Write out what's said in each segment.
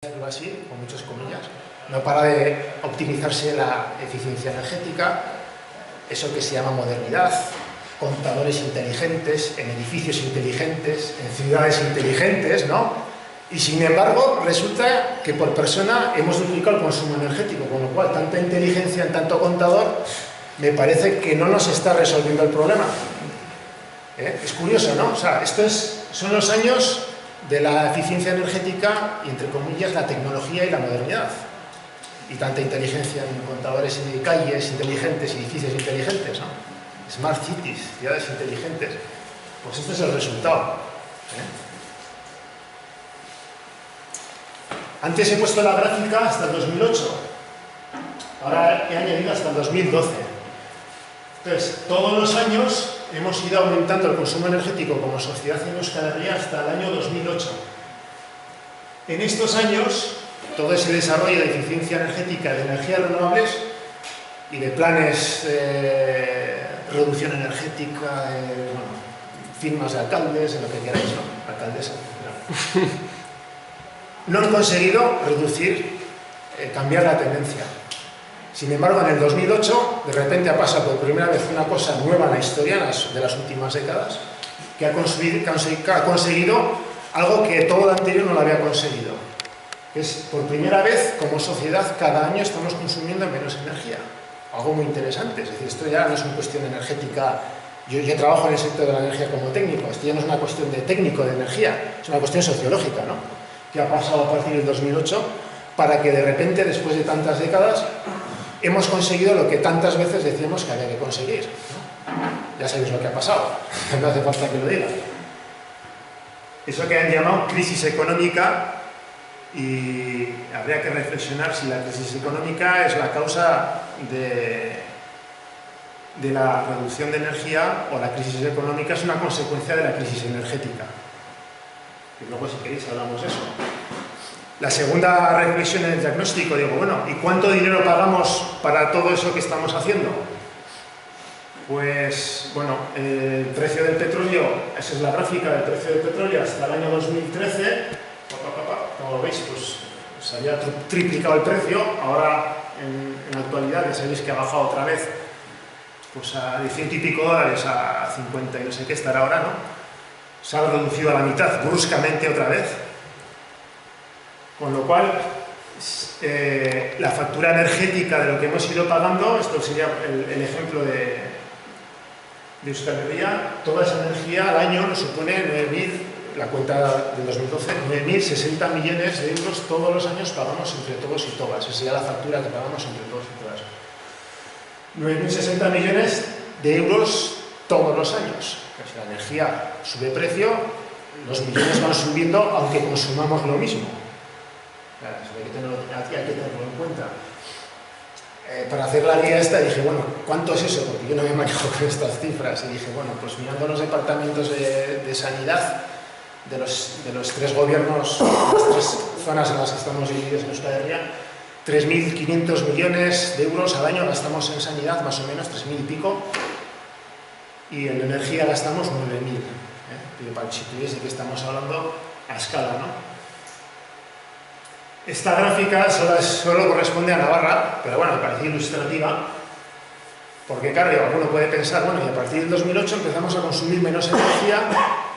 decirlo así, con muchas comillas, no para de optimizarse la eficiencia energética, eso que se llama modernidad, contadores inteligentes, en edificios inteligentes, en ciudades inteligentes, ¿no? Y sin embargo, resulta que por persona hemos duplicado el consumo energético, con lo cual tanta inteligencia en tanto contador me parece que no nos está resolviendo el problema. Es curioso, ¿no? O sea, son los años de la eficiencia energética y, entre comillas, la tecnología y la modernidad. Y tanta inteligencia en contadores y calles inteligentes, edificios inteligentes, ¿no? Smart cities, ciudades inteligentes. Pues este es el resultado. Antes he puesto la gráfica hasta el 2008. Ahora he añadido hasta el 2012. Entonces, todos los años hemos ido aumentando el consumo energético como sociedad en Euskal Herria hasta el año 2008. En estos años, todo ese desarrollo de eficiencia energética, de energías renovables y de planes de reducción energética, bueno, firmas de alcaldes, de lo que queráis, ¿no? Alcaldesa, no han conseguido reducir, cambiar la tendencia. Sin embargo, en el 2008, de repente ha pasado por primera vez una cosa nueva en la historia de las últimas décadas, que ha conseguido algo que todo lo anterior no lo había conseguido. Es, por primera vez, como sociedad, cada año estamos consumiendo menos energía. Algo muy interesante. Es decir, esto ya no es una cuestión energética. Yo trabajo en el sector de la energía como técnico. Esto ya no es una cuestión de técnico de energía, es una cuestión sociológica, ¿no? Que ha pasado a partir del 2008 para que de repente, después de tantas décadas, hemos conseguido lo que tantas veces decíamos que había que conseguir, ¿no? Ya sabéis lo que ha pasado, no hace falta que lo diga. Eso que han llamado crisis económica, y habría que reflexionar si la crisis económica es la causa de la reducción de energía o la crisis económica es una consecuencia de la crisis energética. Y luego, si queréis, hablamos de eso. La segunda reflexión en el diagnóstico, digo, bueno, ¿y cuánto dinero pagamos para todo eso que estamos haciendo? Pues, bueno, el precio del petróleo, esa es la gráfica del precio del petróleo hasta el año 2013, como lo veis, pues se había triplicado el precio, ahora en la actualidad ya sabéis que ha bajado otra vez, pues de $100 y pico a 50 y no sé qué estará ahora, ¿no? Se ha reducido a la mitad, bruscamente otra vez. Con lo cual, la factura energética de lo que hemos ido pagando, esto sería el ejemplo de Euskal Herria, toda esa energía al año nos supone 9.000, la cuenta del 2012, 9.060 millones de euros todos los años pagamos entre todos y todas. Esa sería la factura que pagamos entre todos y todas. 9.060 millones de euros todos los años. Si la energía sube precio, los millones van subiendo aunque consumamos lo mismo. Claro, hay que tenerlo en cuenta. Para hacer la guía esta dije, bueno, ¿cuánto es eso? Porque yo no me manejo con estas cifras. Y dije, bueno, pues mirando los departamentos de sanidad de los tres gobiernos, las tres zonas en las que estamos divididos en Euskal Herria, 3.500 millones de euros al año gastamos en sanidad, más o menos 3.000 y pico, y en energía gastamos 9.000. Para que situéis de qué estamos hablando a escala, ¿no? Esta gráfica solo corresponde a Navarra, pero bueno, me parece ilustrativa, porque claro, alguno puede pensar, bueno, y a partir del 2008 empezamos a consumir menos energía,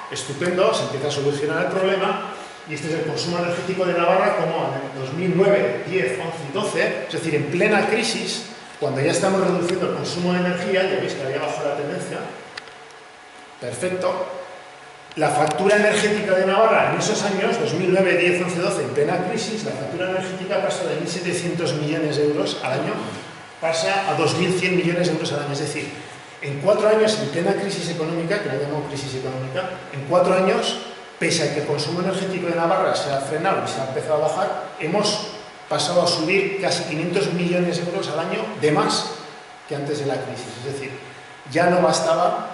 estupendo, se empieza a solucionar el problema, y este es el consumo energético de Navarra como en el 2009, 10, 11 y 12, es decir, en plena crisis, cuando ya estamos reduciendo el consumo de energía, ya veis que había bajado la tendencia, perfecto. La factura energética de Navarra en esos años, 2009, 10, 11, 12, en plena crisis, la factura energética pasa de 1.700 millones de euros al año, pasa a 2.100 millones de euros al año. Es decir, en 4 años, en plena crisis económica, que la llamamos crisis económica, en 4 años, pese a que el consumo energético de Navarra se ha frenado y se ha empezado a bajar, hemos pasado a subir casi 500 millones de euros al año de más que antes de la crisis. Es decir, ya no bastaba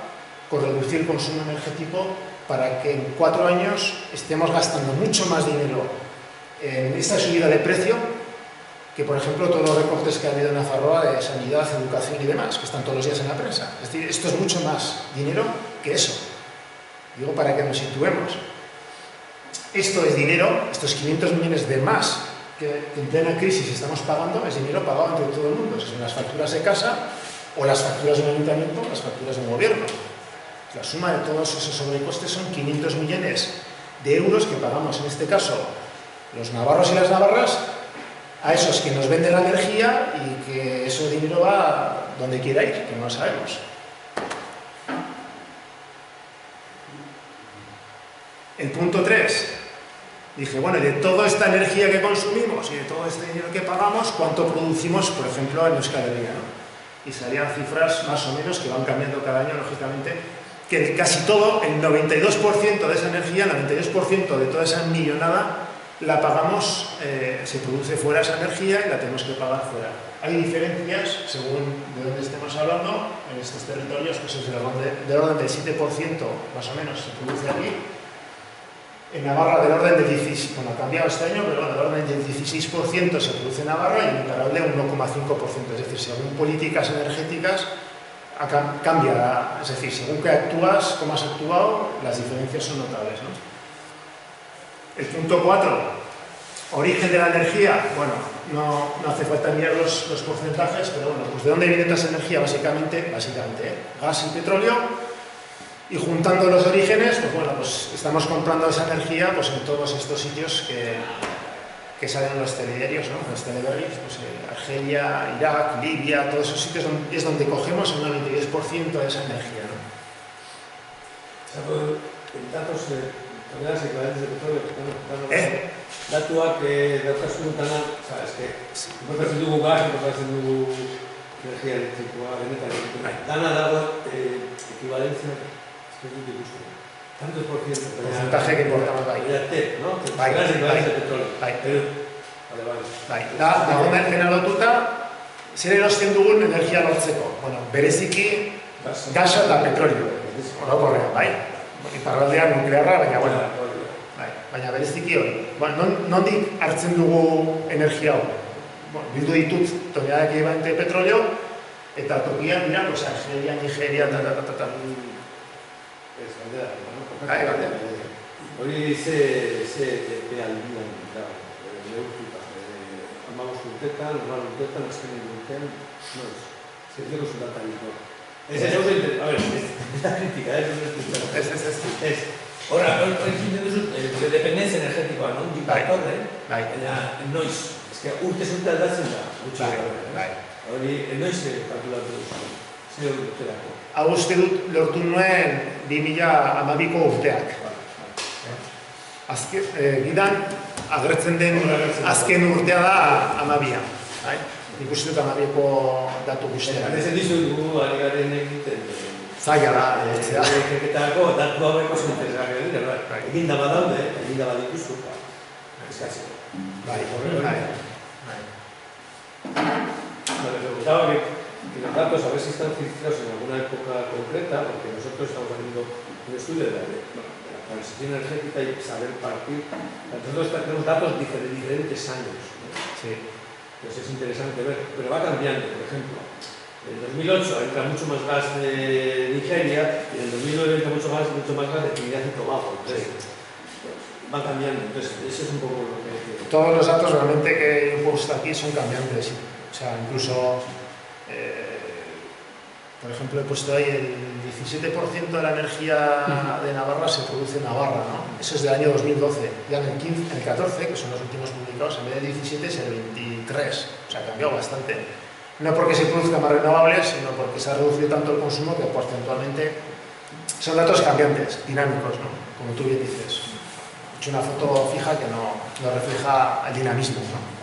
con reducir el consumo energético para que en 4 años estemos gastando mucho más dinero en esta subida de precio que, por ejemplo, todos los recortes que ha habido en Nafarroa de sanidad, educación y demás, que están todos los días en la prensa. Es decir, esto es mucho más dinero que eso. Digo, para que nos situemos. Esto es dinero, estos 500 millones de más que en plena crisis estamos pagando, es dinero pagado entre todo el mundo. Si son las facturas de casa o las facturas de un ayuntamiento o las facturas de un gobierno. La suma de todos esos sobrecostes son 500 millones de euros que pagamos, en este caso, los navarros y las navarras, a esos que nos venden la energía y que ese dinero va donde quiera ir, que no lo sabemos. El punto 3. Dije, bueno, y de toda esta energía que consumimos y de todo este dinero que pagamos, ¿cuánto producimos, por ejemplo, en Euskal Herria, ¿no? Y salían cifras más o menos que van cambiando cada año, lógicamente, que casi todo, el 92% de esa energía, el 92% de toda esa millonada, la pagamos, se produce fuera esa energía y la tenemos que pagar fuera. Hay diferencias, según de dónde estemos hablando, en estos territorios, pues es del orden del 7% más o menos se produce aquí. En Navarra del orden del 16%, bueno, ha cambiado este año, pero del orden del 16% se produce en Navarra y en Iparralde un 1,5%. Es decir, según políticas energéticas cambia, es decir, según que actúas, cómo has actuado, las diferencias son notables, ¿no? El punto 4, origen de la energía. Bueno, no hace falta mirar los porcentajes, pero bueno, pues ¿de dónde viene esa energía? Básicamente, gas y petróleo. Y juntando los orígenes, pues bueno, pues estamos comprando esa energía pues en todos estos sitios que salen en los telediarios, ¿no? Los teleberries, pues Argelia, Irak, Libia, todos esos sitios es donde cogemos el 92% de esa energía, ¿no? Datos toneladas equivalentes de petróleo, datuak daukazun dana, importatzen dugu gas, importatzen dugu energia elektrikoa, benetan, dana dago equivalencia. Tanto por ciento. Porcentaje que importamos bai. ¿no? Gas equivalente de petróleo. Da gomertzen lotuta, zer erosten dugun energia lortzeko. Bueno, bereziki gasa eta petrolio. Orokorrean, bai. Iparraldean nuklearra, baina, bueno, baina bereziki hori. Nondik hartzen dugu energia hori? Bildu ditut toneladak equivalente de petrolio, eta tokian dira, Argelia, Nigeria, Ez, galdera, no? Galdera. Hori ze epea aldian neurtuta. Amabos urtetan, azken urtean, noiz. Zertzeko zundatarik, a ver, ez da kritika, ez. Hora, horrekin duzu, dependentzia energetikoa, non? Dipatorre, noiz. Ez que urtez urte aldatzen da, hori, noiz kalkulatu duzu, zer urterako. Hau uste dut lortu nuen 2012ko urteak. Gidan, agertzen den azken urtea da 12. Nik uste dut 12ko datu guztiak. Ezen dizu dugu ari garen egiten. Zaila da, egitea. Eketako datu haueko zintesak egiten, egin da badaude, egin da badituzu, eskatzeko. Bai. Me preguntaba que los datos a ver si están cifrados en alguna época concreta, porque nosotros estamos haciendo un estudio de la transición energética y saber partir. Nosotros tenemos datos de diferentes años, ¿no? Sí. Entonces es interesante ver, pero va cambiando. Por ejemplo, en el 2008 entra mucho más gas de Nigeria y en el 2009 entra mucho más gas de Trinidad y Tobago. Entonces, va cambiando. Entonces, eso es un poco lo que... Todos los datos realmente que he puesto aquí son cambiantes. O sea, incluso... por ejemplo, he puesto ahí el 17% de la energía de Navarra se produce en Navarra, ¿no? Eso es del año 2012. Ya en el 14, que son los últimos publicados, en vez del 17 es el 23. O sea, ha cambiado bastante. No porque se produzcan más renovables, sino porque se ha reducido tanto el consumo que porcentualmente son datos cambiantes, dinámicos, ¿no? Como tú bien dices. He hecho una foto fija que no refleja el dinamismo, ¿no?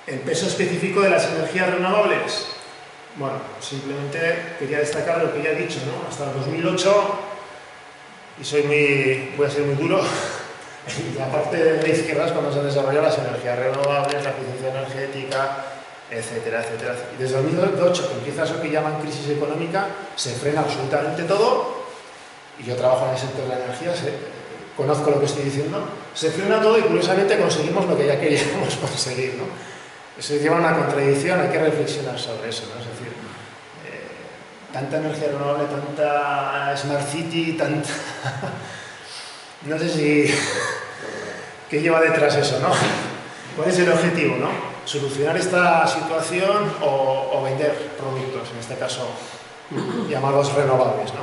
El peso específico de las energías renovables. Bueno, simplemente quería destacar lo que ya he dicho, ¿no? Hasta el 2008, y voy a ser muy duro, la parte de la izquierda es cuando se han desarrollado las energías renovables, la eficiencia energética, etcétera, etcétera. Y desde el 2008, que empieza eso que llaman crisis económica, se frena absolutamente todo, y yo trabajo en el sector de la energía, conozco lo que estoy diciendo, se frena todo y curiosamente conseguimos lo que ya queríamos conseguir, ¿no? Eso lleva una contradicción, hay que reflexionar sobre eso, ¿no? Es decir, tanta energía renovable, tanta Smart City, tanta... No sé si... ¿Qué lleva detrás eso, no? ¿Cuál es el objetivo, no? ¿Solucionar esta situación o vender productos, en este caso, llamados renovables, no?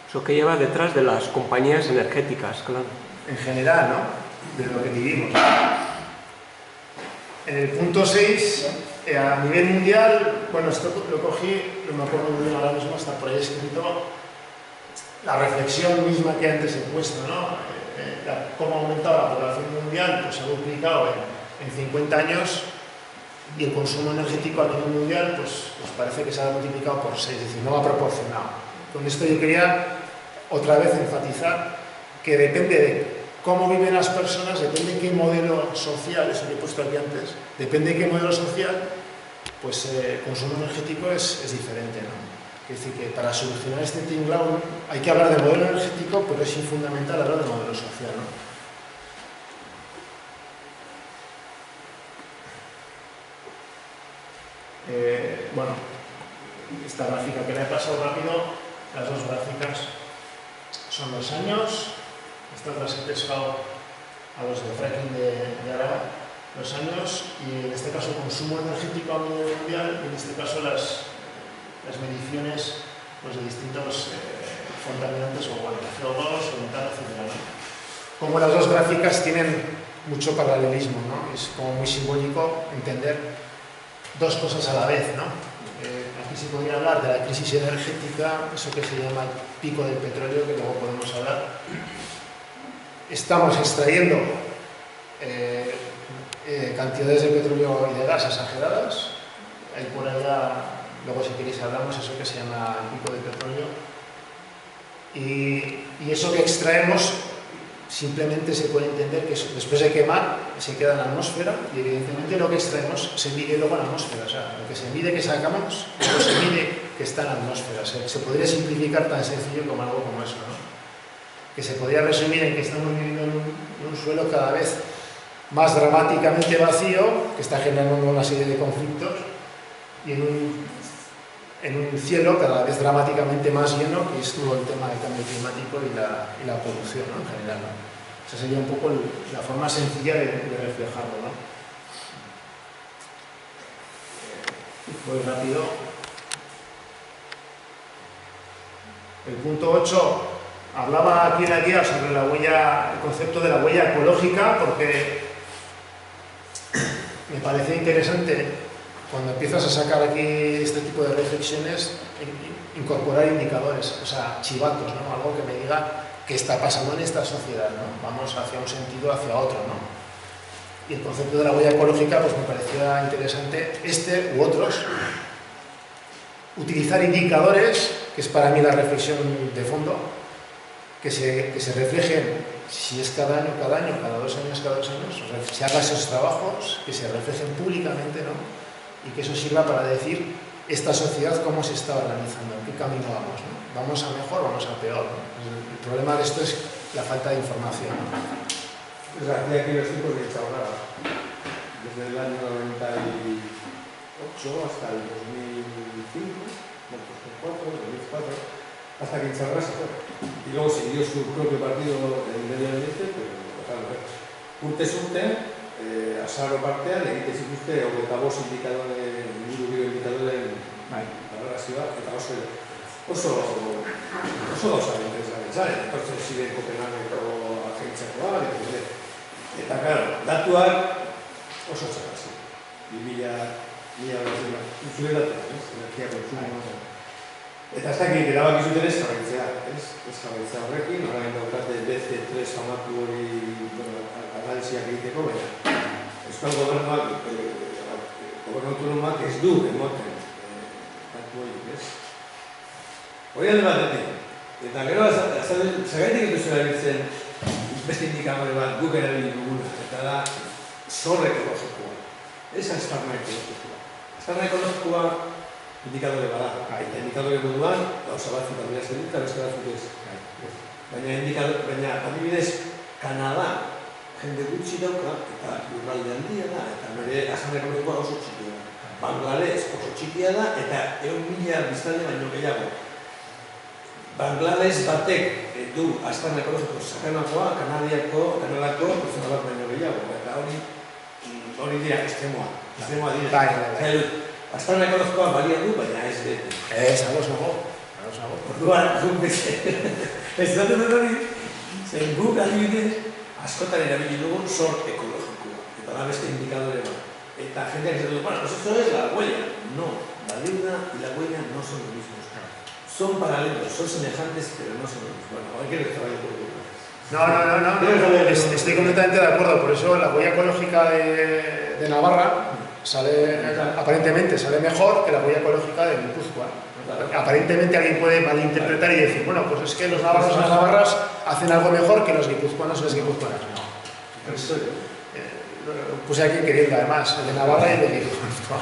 Eso que lleva detrás de las compañías energéticas, claro. En general, ¿no? De lo que vivimos. En el punto 6, a nivel mundial, bueno, esto lo cogí, no me acuerdo muy bien ahora mismo, está por ahí escrito, la reflexión misma que antes he puesto, ¿no? Cómo ha aumentado la población mundial, pues se ha duplicado en 50 años, y el consumo energético a nivel mundial, pues parece que se ha multiplicado por 6, es decir, no va proporcionado. Con esto yo quería otra vez enfatizar que depende de cómo viven las personas, depende de qué modelo social, eso que he puesto aquí antes, depende de qué modelo social, pues el consumo energético es diferente, ¿no? Es decir, que para solucionar este tinglao hay que hablar de modelo energético, pero es fundamental hablar de modelo social, ¿no? Bueno, esta gráfica que le he pasado rápido, las dos gráficas son los años, estas las he pescado a los de fracking de Araba, los años, y en este caso consumo energético a nivel mundial, y en este caso las mediciones pues, de distintos contaminantes, o bueno, CO2, o metano, etc., ¿no? Como las dos gráficas tienen mucho paralelismo, ¿no? Es como muy simbólico entender dos cosas a la vez, ¿no? Aquí se podría hablar de la crisis energética, eso que se llama el pico del petróleo, que luego podemos hablar. Estamos extrayendo cantidades de petróleo y de gas exageradas. Hay por allá, luego si queréis hablamos, eso que se llama el pico del petróleo. Y eso que extraemos simplemente se puede entender que después de quemar se queda en la atmósfera, y evidentemente lo que extraemos se mide luego en la atmósfera, o sea, lo que se mide que sacamos, luego se mide que está en la atmósfera. Se podría simplificar tan sencillo como algo como eso, ¿no? Que se podría resumir en que estamos viviendo en un suelo cada vez más dramáticamente vacío, que está generando una serie de conflictos, y en un cielo cada vez dramáticamente más lleno, que es todo el tema del cambio climático y la polución, ¿no? En general, ¿no? Esa sería un poco la forma sencilla de reflejarlo, ¿no? Voy rápido. El punto 8 hablaba aquí en la guía sobre la huella, el concepto de la huella ecológica, porque me parece interesante cuando empiezas a sacar aquí este tipo de reflexiones, incorporar indicadores, o sea, chivatos, ¿no? Algo que me diga qué está pasando en esta sociedad, ¿no? Vamos hacia un sentido, hacia otro, ¿no? Y el concepto de la huella ecológica, pues me parecía interesante, este u otros, utilizar indicadores, que es para mí la reflexión de fondo, que se reflejen, si es cada año, cada 2 años, cada 2 años, se hagan esos trabajos, que se reflejen públicamente, ¿no? Y que eso sirva para decir esta sociedad cómo se está organizando, en qué camino vamos, ¿no? ¿Vamos a mejor, vamos a peor, ¿no? El problema de esto es la falta de información, ¿no? Pues hacía aquí los tiempos de Chaurra, desde el año 98 hasta el 2005, 2004, hasta que Chaurra se fue. Y luego siguió su propio partido en medio ambiente, pero claro, urte azaro partean, egite zituzte hogeita bost indikadore, ingurugiro indikadore valorrazioa, eta oso gauza interesgarria, etortzen ziren Kopenhageko agentziakoa, eta claro, datuak oso txarrak ziren. 2000 zure datuak, energia kontsumoa. Eta ez dakit erabaki zuten ez jarraitzea, ez jarraitzea horrekin, orain daukate BC3 famatu hori analiziak egiteko, baina Euskal Gobernuak, Gobernu autonomoak ez du emoten datu horiek, ez? Hori alde batetik, eta gero zagaitik ez duzu erabiltzen beste indikadore bat guk erabili duguna, eta da zorre ekologikoa, ez aztarna ekologikoa. Aztarna ekologikoa indikadore bada, eta indikadore moduan, gauza batzuk adierazten dut, eta beste batzuk ez. Baina adibidez, Kanada jende gutxi dauka, eta lurralde handia da, eta bere aztarna ekologikoa oso txikia da. Bangladesh oso txikia da, eta 100.000 biztanle baino gehiago. Bangladesh batek du aztarna ekologiko sakanakoa, Kanadako pertsona bat baino gehiago, eta hori dira estremoa dira. Aztarna ekologikoa balia du, baina ez bete. Ez, ados nago. Orduan, ez dut hori, zen guk adibidez, askotan erabili dugun sort ekologikoa, eta da beste indikadore bat. Eta jendeak ez dut, bueno, eso es la huella. No, la deuda y la huella no son los mismos. Son paralelos, son semejantes, pero no son los mismos. Bueno, hay que trabajar por ello. No, estoy completamente de acuerdo. Por eso la huella ecológica de Navarra aparentemente sale mejor que la huella ecológica de Guipúzcoa. Aparentemente alguien puede malinterpretar y decir, bueno, pues es que los navarros y las navarras hacen algo mejor que los guipuzcoanos y las guipuzcoanas. No. Puse aquí queriendo además, el de Navarra y el de Guipúzcoa.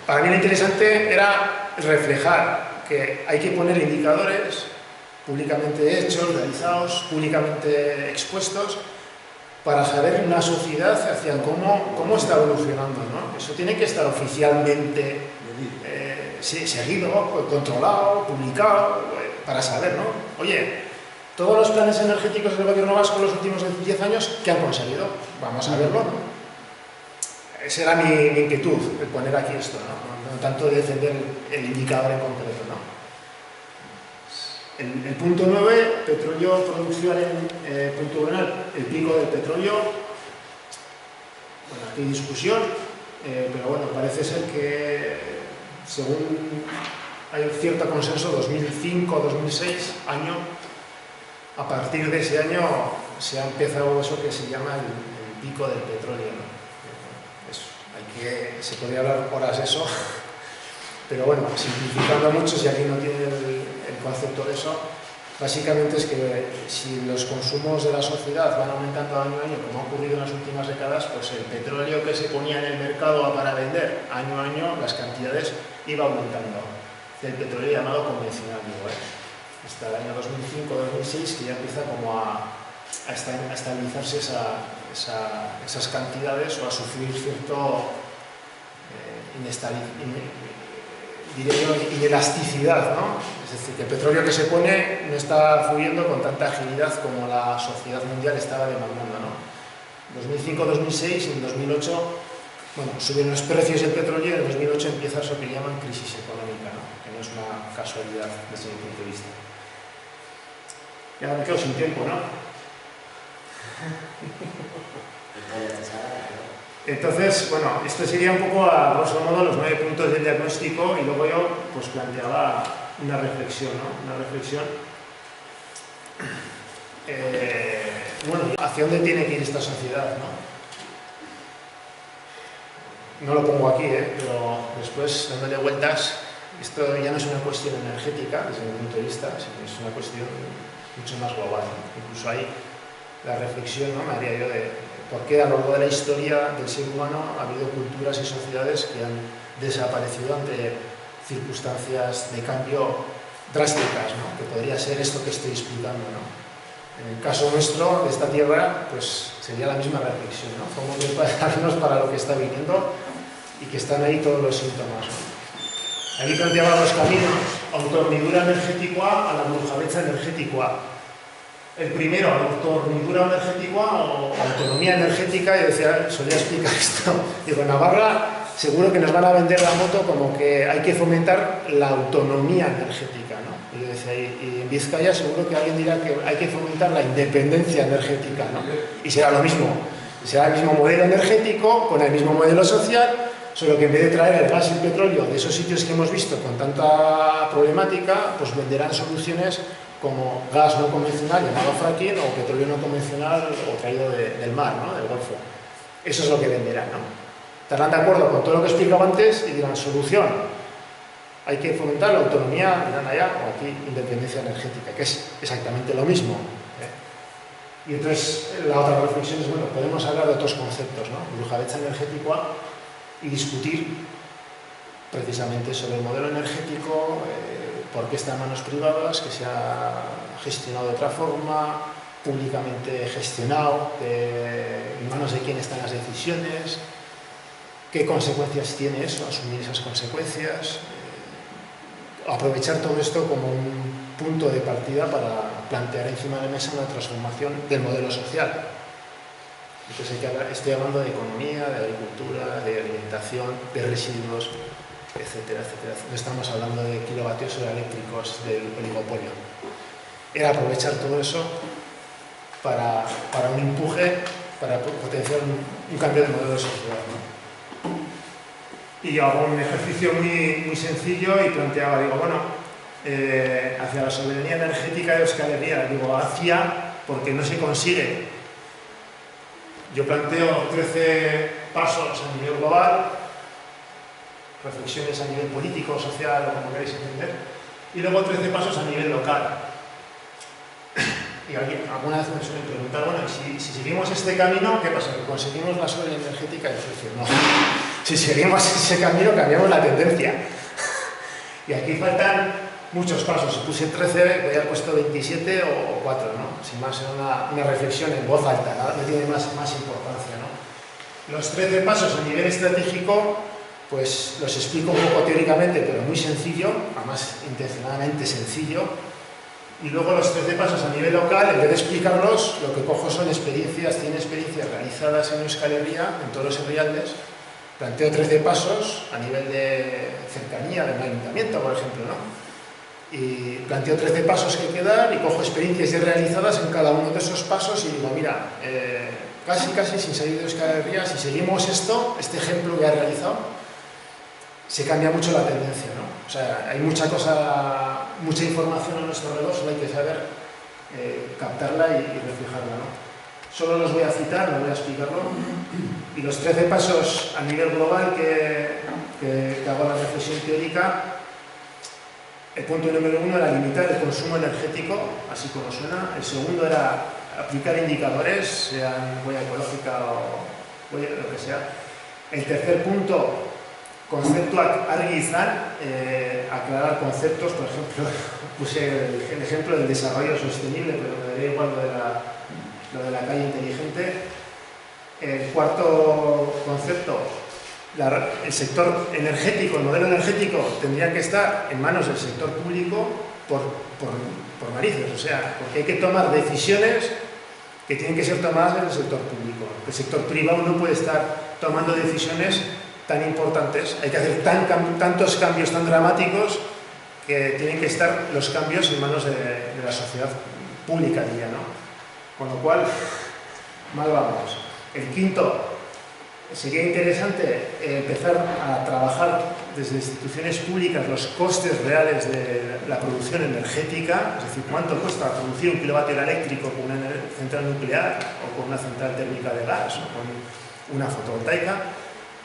Para mí lo interesante era reflejar que hay que poner indicadores públicamente hechos, realizados, públicamente expuestos, para saber una sociedad hacia cómo está evolucionando, ¿no? Eso tiene que estar oficialmente seguido, controlado, publicado, para saber, ¿no? Oye, todos los planes energéticos del gobierno vasco en los últimos 10 años, ¿qué han conseguido? Vamos a verlo, ¿no? Esa era mi inquietud, el poner aquí esto, ¿no? No tanto de defender el indicador en concreto, ¿no? El punto 9, petróleo, producción en punto venal, el pico del petróleo. Bueno, aquí hay discusión, pero bueno, parece ser que según hay cierto consenso, 2005-2006, año, a partir de ese año se ha empezado eso que se llama el pico del petróleo, ¿no? Se podría hablar horas de eso, pero bueno, simplificando mucho, si aquí no tiene el concepto de eso, básicamente es que si los consumos de la sociedad van aumentando año a año, como ha ocurrido en las últimas décadas, pues el petróleo que se ponía en el mercado para vender año a año, las cantidades iba aumentando. El petróleo llamado convencional, digo, hasta el año 2005-2006, que ya empieza como a estabilizarse esas cantidades o a sufrir cierto inelasticidad, ¿no? Es decir, que el petróleo que se pone no está fluyendo con tanta agilidad como la sociedad mundial estaba demandando, ¿no? 2005-2006 y en 2008, bueno, suben los precios del petróleo y en 2008 empieza eso que llaman crisis económica, ¿no? Que no es una casualidad desde mi punto de vista. Ya me quedo sin tiempo, ¿no? Entonces, bueno, esto sería un poco a grosso modo los 9 puntos del diagnóstico y luego yo pues planteaba una reflexión, ¿no? Una reflexión. Bueno, ¿hacia dónde tiene que ir esta sociedad, no? No lo pongo aquí, pero después dándole vueltas, esto ya no es una cuestión energética desde mi punto de vista, sino es una cuestión mucho más global, ¿no? Incluso ahí la reflexión, ¿no? Me haría yo de por qué a lo largo de la historia del ser humano ha habido culturas y sociedades que han desaparecido ante circunstancias de cambio drásticas, ¿no? Que podría ser esto que estoy explicando, ¿no? En el caso nuestro, de esta tierra, pues sería la misma reflexión, ¿no? Cómo prepararnos para lo que está viniendo y que están ahí todos los síntomas, ¿no? Aquí planteaba los caminos, autohornidura energetikoa a la burujabetza energetikoa. El primero, autornidura energética o autonomía energética, yo decía, solía explicar esto. Digo, en Navarra seguro que nos van a vender la moto como que hay que fomentar la autonomía energética, ¿no? Y yo decía, y en Vizcaya seguro que alguien dirá que hay que fomentar la independencia energética, ¿no? Y será lo mismo, será el mismo modelo energético, con el mismo modelo social, solo que en vez de traer el gas y el petróleo de esos sitios que hemos visto con tanta problemática, pues venderán soluciones como gas no convencional llamado fracking o petróleo no convencional o traído del mar, ¿no? Del Golfo. Eso es lo que venderán, ¿no? Estarán de acuerdo con todo lo que explicaba antes y dirán, solución, hay que fomentar la autonomía, dirán allá, o aquí, independencia energética, que es exactamente lo mismo, ¿eh? Y entonces la otra reflexión es, bueno, podemos hablar de otros conceptos, ¿no? Burujabetza energetikoa y discutir precisamente sobre el modelo energético, por qué está en manos privadas, que se ha gestionado de otra forma, públicamente gestionado, en manos de quién están las decisiones. qué consecuencias tiene eso, asumir esas consecuencias, aprovechar todo esto como un punto de partida para plantear encima de la mesa una transformación del modelo social. Entonces estoy hablando de economía, de agricultura, de alimentación, de residuos, etcétera, etcétera. No estamos hablando de kilovatios eléctricos del oligopolio. Era aprovechar todo eso para un empuje, para potenciar un cambio de modelo de sociedad, ¿no? Y yo hago un ejercicio muy sencillo y planteaba, digo, bueno, hacia la soberanía energética de Euskal Herria, digo, hacia, porque no se consigue. Yo planteo 13 pasos a nivel global, reflexiones a nivel político, social o como queráis entender, y luego 13 pasos a nivel local. Y alguna vez me suelen preguntar, bueno, si seguimos este camino, ¿qué pasa? ¿Que conseguimos la soberanía energética? Y yo decir, no. Si seguimos ese camino, cambiamos la tendencia. Y aquí faltan muchos pasos. Si puse 13, voy a haber puesto 27 o 4, ¿no? Sin más, era una reflexión en voz alta, ¿no? No tiene más importancia, ¿no? Los 13 pasos a nivel estratégico, pues los explico un poco teóricamente, pero muy sencillo, además intencionadamente sencillo. Y luego los 13 pasos a nivel local, en vez de explicarlos, lo que cojo son experiencias, 100 experiencias realizadas en Euskal Herria, en todos los herrialdes. Planteo 13 pasos a nivel de cercanía del ayuntamiento, por ejemplo, ¿no? Y planteo 13 pasos que hay que dar y cojo experiencias ya realizadas en cada uno de esos pasos y digo, mira, casi sin salir de Euskal Herria, si seguimos este ejemplo que he realizado, se cambia mucho la tendencia, ¿no? O sea, hay mucha información a nuestro alrededor, solo hay que saber captarla y reflejarla, ¿no? Solo los voy a citar, no voy a explicarlo. Y los 13 pasos a nivel global que hago la reflexión teórica, el punto número 1 era limitar el consumo energético, así como suena. El segundo era aplicar indicadores, sean huella ecológica o huella, lo que sea. El tercer punto, concepto argizar, aclarar conceptos. Por ejemplo, puse el ejemplo del desarrollo sostenible, pero me daría igual lo de la calle inteligente. El cuarto concepto, el sector energético, el modelo energético tendría que estar en manos del sector público por narices, o sea, porque hay que tomar decisiones que tienen que ser tomadas en el sector público. El sector privado no puede estar tomando decisiones tan importantes, hay que hacer tantos cambios tan dramáticos que tienen que estar los cambios en manos de la sociedad pública, diría, ¿no? Con lo cual, mal vamos. El quinto, sería interesante empezar a trabajar desde instituciones públicas los costes reales de la producción energética, es decir, cuánto cuesta producir un kilovatio eléctrico con una central nuclear o con una central térmica de gas o con una fotovoltaica,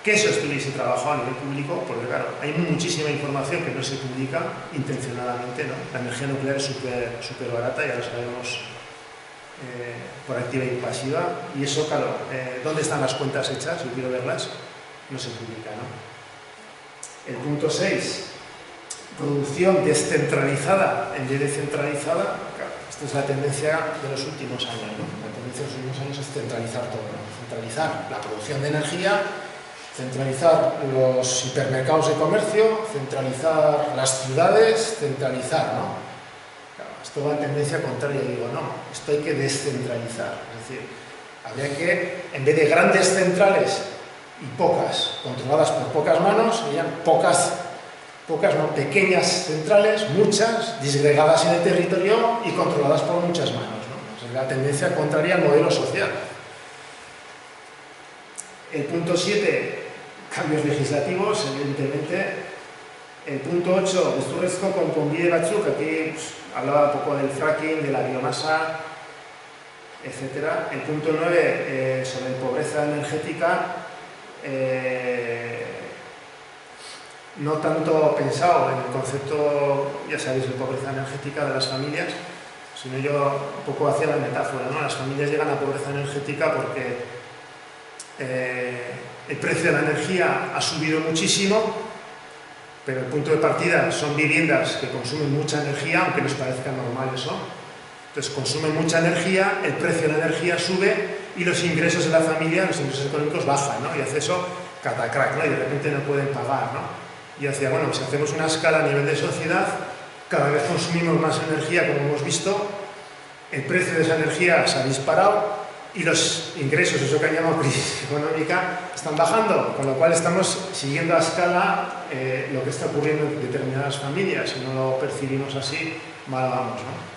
que eso estuviese trabajado a nivel público, porque claro, hay muchísima información que no se publica intencionadamente, ¿no? La energía nuclear es súper barata, ya lo sabemos, por activa y pasiva, y eso, claro, ¿dónde están las cuentas hechas? Yo quiero verlas, no se publica, ¿no? El punto 6, producción descentralizada en vez de centralizada. Claro, esta es la tendencia de los últimos años, ¿no? La tendencia de los últimos años es centralizar todo, ¿no? Centralizar la producción de energía, centralizar los hipermercados de comercio, centralizar las ciudades, centralizar, ¿no? Esto va en tendencia contraria, digo, no, esto hay que descentralizar, es decir, habría que, en vez de grandes centrales y pocas, controladas por pocas manos, serían pequeñas centrales, muchas, disgregadas en el territorio y controladas por muchas manos, ¿no? O sea, la tendencia contraria al modelo social. El punto 7, cambios legislativos, evidentemente. El punto 8, Esturrezko konponbide batzuk, aquí hablaba un poco del fracking, de la biomasa, etc. El punto 9, sobre pobreza energética, no tanto pensado en el concepto, ya sabéis, de pobreza energética de las familias, sino yo un poco hacía la metáfora, ¿no? Las familias llegan a pobreza energética porque el precio de la energía ha subido muchísimo, pero el punto de partida son viviendas que consumen mucha energía, aunque nos parezca normal eso. Entonces consumen mucha energía, el precio de la energía sube y los ingresos de la familia, los ingresos económicos bajan, ¿no? Y hace eso catacrack, ¿no? Y de repente no pueden pagar, ¿no? Y decía, bueno, si hacemos una escala a nivel de sociedad, cada vez consumimos más energía, como hemos visto, el precio de esa energía se ha disparado y los ingresos, eso que llamamos crisis económica, están bajando, con lo cual estamos siguiendo a escala lo que está ocurriendo en determinadas familias. Si no lo percibimos así, mal vamos, ¿no?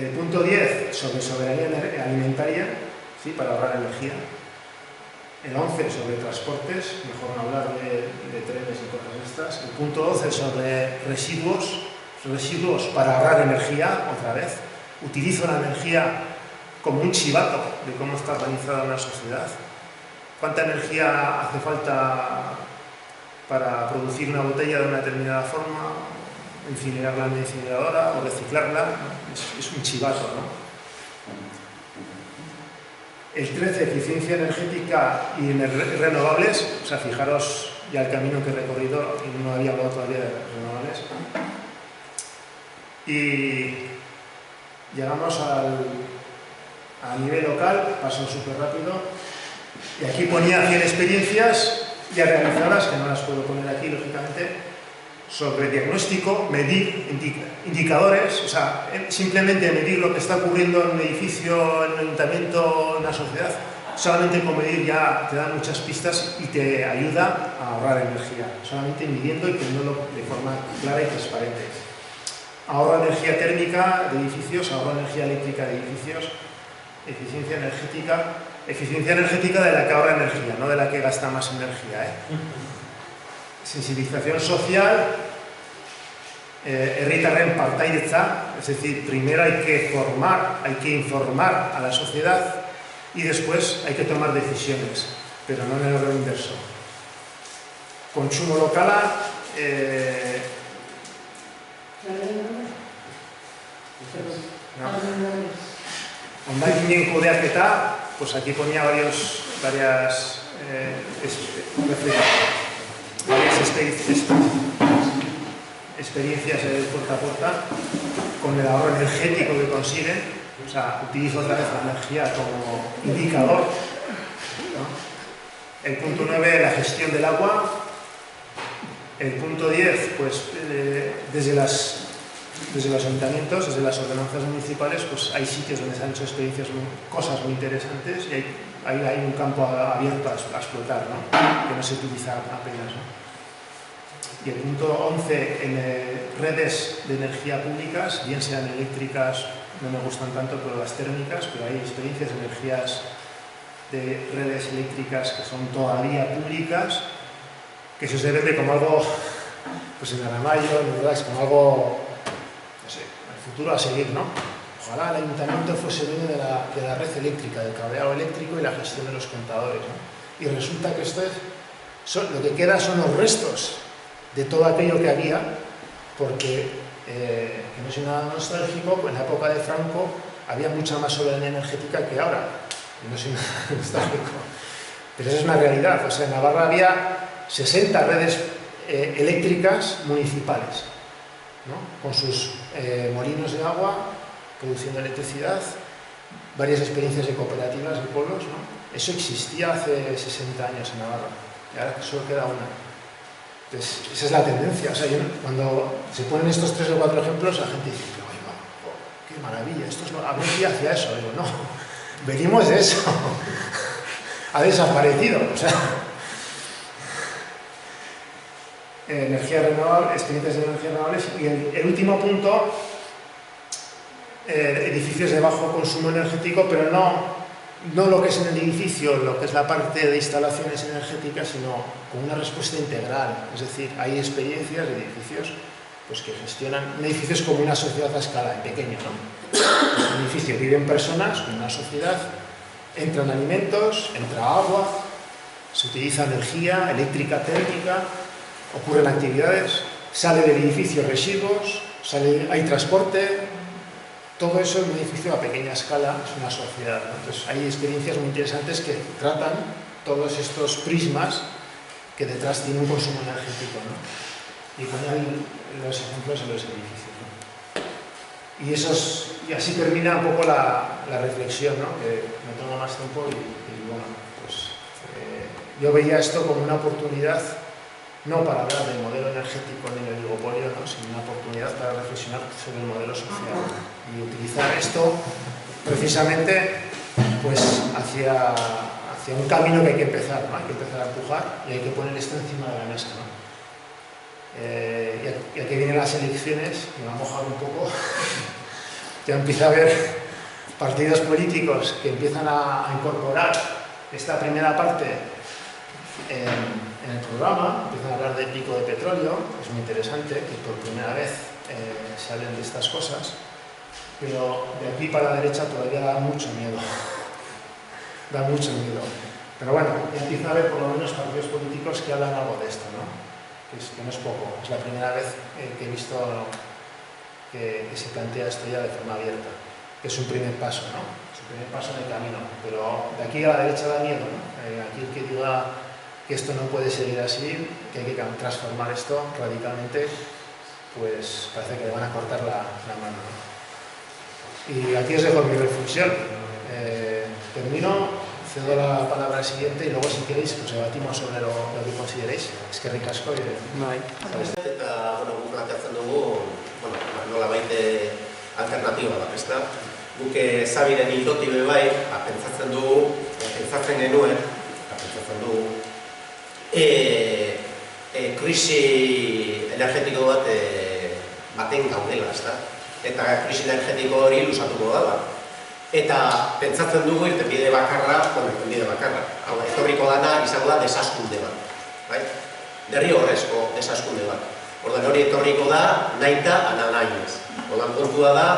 El punto 10, sobre soberanía alimentaria, ¿sí? Para ahorrar energía. El 11, sobre transportes, mejor no hablar de trenes y cosas estas. El punto 12, sobre residuos para ahorrar energía, otra vez. Utilizo la energía como un chivato de cómo está organizada una sociedad. ¿Cuánta energía hace falta para producir una botella de una determinada forma? Incinerarla en la incineradora o reciclarla, ¿no? Es un chivato, ¿no? El 13, eficiencia energética y renovables. O sea, fijaros ya el camino que he recorrido y no había hablado todavía de renovables. Y llegamos a nivel local, paso súper rápido. Y aquí ponía 100 experiencias ya realizadas, que no las puedo poner aquí, lógicamente, sobre diagnóstico, medir indicadores, o sea, simplemente medir lo que está ocurriendo en un edificio, en un ayuntamiento, en una sociedad. Solamente con medir ya te da muchas pistas y te ayuda a ahorrar energía, solamente midiendo y teniéndolo de forma clara y transparente. Ahorro energía térmica de edificios, ahorro energía eléctrica de edificios, eficiencia energética de la que ahorra energía, no de la que gasta más energía, ¿eh? Sensibilización social, herritarren partaidetza, es decir, primero hay que formar, hay que informar a la sociedad y después hay que tomar decisiones, pero no en el orden inverso. Consumo locala, Hondakin kudeaketa, pues aquí ponía varias experiencias puerta a puerta con el ahorro energético que consiguen. O sea, utilizo otra vez la energía como indicador, ¿no? El punto 9, la gestión del agua. El punto 10, pues desde los ayuntamientos, desde las ordenanzas municipales, pues hay sitios donde se han hecho experiencias, cosas muy interesantes y hay un campo abierto a explotar, ¿no? Que no se utiliza apenas, ¿no? Y el punto 11, en redes de energía públicas, bien sean eléctricas, no me gustan tanto, pero las térmicas, pero hay experiencias de energías de redes eléctricas que son todavía públicas, que se vende como algo, pues en Aramayo, en verdad, es como algo, no sé, el futuro a seguir, ¿no? Ojalá el ayuntamiento fuese dueño de la red eléctrica, del cableado eléctrico y la gestión de los contadores, ¿no? Y resulta que lo que queda son los restos de todo aquello que había, porque, que no soy nada nostálgico, en la época de Franco había mucha más soberanía energética que ahora, y no soy nada nostálgico, pero esa es una realidad. O sea, en Navarra había 60 redes eléctricas municipales, ¿no? Con sus molinos de agua, produciendo electricidad, varias experiencias de cooperativas de pueblos, ¿no? Eso existía hace 60 años en Navarra, y ahora solo queda una. Entonces, esa es la tendencia. O sea, cuando se ponen estos 3 o 4 ejemplos, la gente dice, ¡ay, qué maravilla! Esto es a ver si hacía eso. Digo, no, venimos de eso. Ha desaparecido. O sea, energía renovable, experiencias de energía renovables. Y el último punto, edificios de bajo consumo energético, pero no lo que es en el edificio, lo que es la parte de instalaciones energéticas, sino con una respuesta integral. Es decir, hay experiencias de edificios pues, que gestionan. Un edificio es como una sociedad a escala, en pequeño, ¿no? Pues en un edificio viven personas, como una sociedad, entran alimentos, entra agua, se utiliza energía eléctrica, térmica, ocurren actividades, sale del edificio residuos, hay transporte. Todo eso en un edificio a pequeña escala es una sociedad, ¿no? Entonces hay experiencias muy interesantes que tratan todos estos prismas que detrás tienen un consumo energético, ¿no? Y ponen los ejemplos en los edificios, ¿no? Y así termina un poco la reflexión, ¿no? Que me toma más tiempo y bueno, pues yo veía esto como una oportunidad, no para hablar del modelo energético ni del oligopolio, ¿no? Sino una oportunidad para reflexionar sobre el modelo social y utilizar esto precisamente pues, hacia un camino que hay que empezar, ¿no? Hay que empezar a empujar y hay que poner esto encima de la mesa, ¿no? Y aquí vienen las elecciones, me va a mojar un poco, ya empieza a haber partidos políticos que empiezan a incorporar esta primera parte en el programa, empiezan a hablar de pico de petróleo, es muy interesante que por primera vez se hablen de estas cosas, pero de aquí para la derecha todavía da mucho miedo, da mucho miedo. Pero bueno, ya empieza a haber por lo menos partidos políticos que hablan algo de esto, ¿no? Que no es poco, es la primera vez que he visto que se plantea esto ya de forma abierta, que es un primer paso, ¿no? Es un primer paso en el camino, pero de aquí a la derecha da miedo, ¿no? Aquí el que diga que esto no puede seguir así, que hay que transformar esto radicalmente, pues parece que le van a cortar la mano, ¿no? Y aquí os dejo mi reflexión. Termino, cedo la palabra al siguiente y luego si queréis pues debatimos sobre lo que consideréis. Es que ricasco y... Eta, guk planteatzen dugu, nola baite alternatiba da, ezta? Guk Zabiren hildotik bai, pentsatzen genuen, krisi energetiko baten gaudela, ezta? Eta krisi energetiko hori lusatuko dela. Eta pentsatzen dugu irtenbide bakarra, hau etorriko dana izango da desaskunde bat, bai? Derrigorrezko desaskunde bat. Orduan hori etorriko da, nahita, ana nahiez. Orduan kontua da,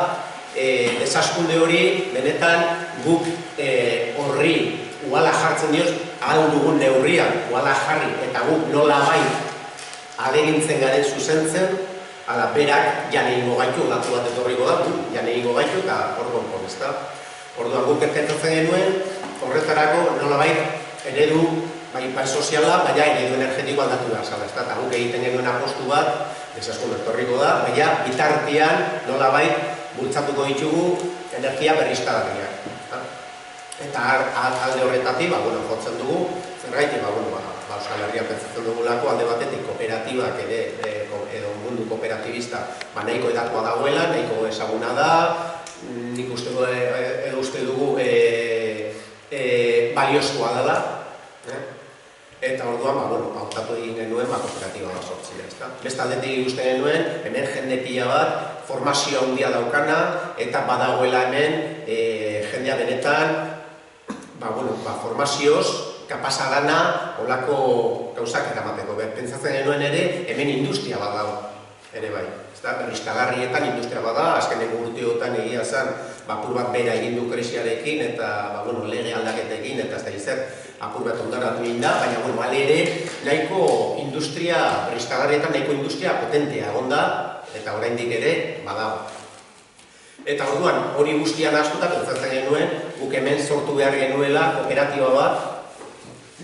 desaskunde hori benetan guk horri uhala jartzen dioz, ahal dugun neurrian uhala jarri eta guk nola bai adegintzen garen zuzentzen, ala berak jan egingo gaitu, datu bat etorriko da, jan egingo gaitu eta hor konpon, ezta? Orduan guk pentsatzen genuen, horretarako nolabait eredu bai soziala, baina eredu energetiko aldatu behar zala, ezta? Eta guk egiten genuen apostu bat, desaskunde etorriko da, baina bitartean nolabait bultzatuko ditugu energia berriztagarriak. Eta alde horretatik, jotzen dugu, zergaitik, Euskal Herrian pentsatzen dugulako alde batetik kooperatibak edo mundu kooperatibista nahiko edatua dagoela, nahiko ezaguna da, nik uste dugu baliozkoa dela, eta orduan, hautatu egin genuen kooperatiba bat sortzea, ezta? Beste aldetik uste genuen, hemen jende pila bat, formazio handia daukana, eta badagoela hemen jendea benetan, formazioz, kapasa dana, olako gauzak eramateko. Pentsatzen genuen ere, hemen industria bat dago, ere bai. Berriztagarrietan industria bat da, azkeneko urteotan egia zen, apur bat bera egin du krisiarekin, eta lege aldaketekin, eta ez da izan, apur bat ondaratu egin da, baina bale ere, nahiko industria, berriztagarrietan nahiko industria potentea egon da, eta oraindik ere, badago. Eta orduan, hori guztian askota, pentsatzen genuen, guk hemen sortu behar genuela kooperatiba bat,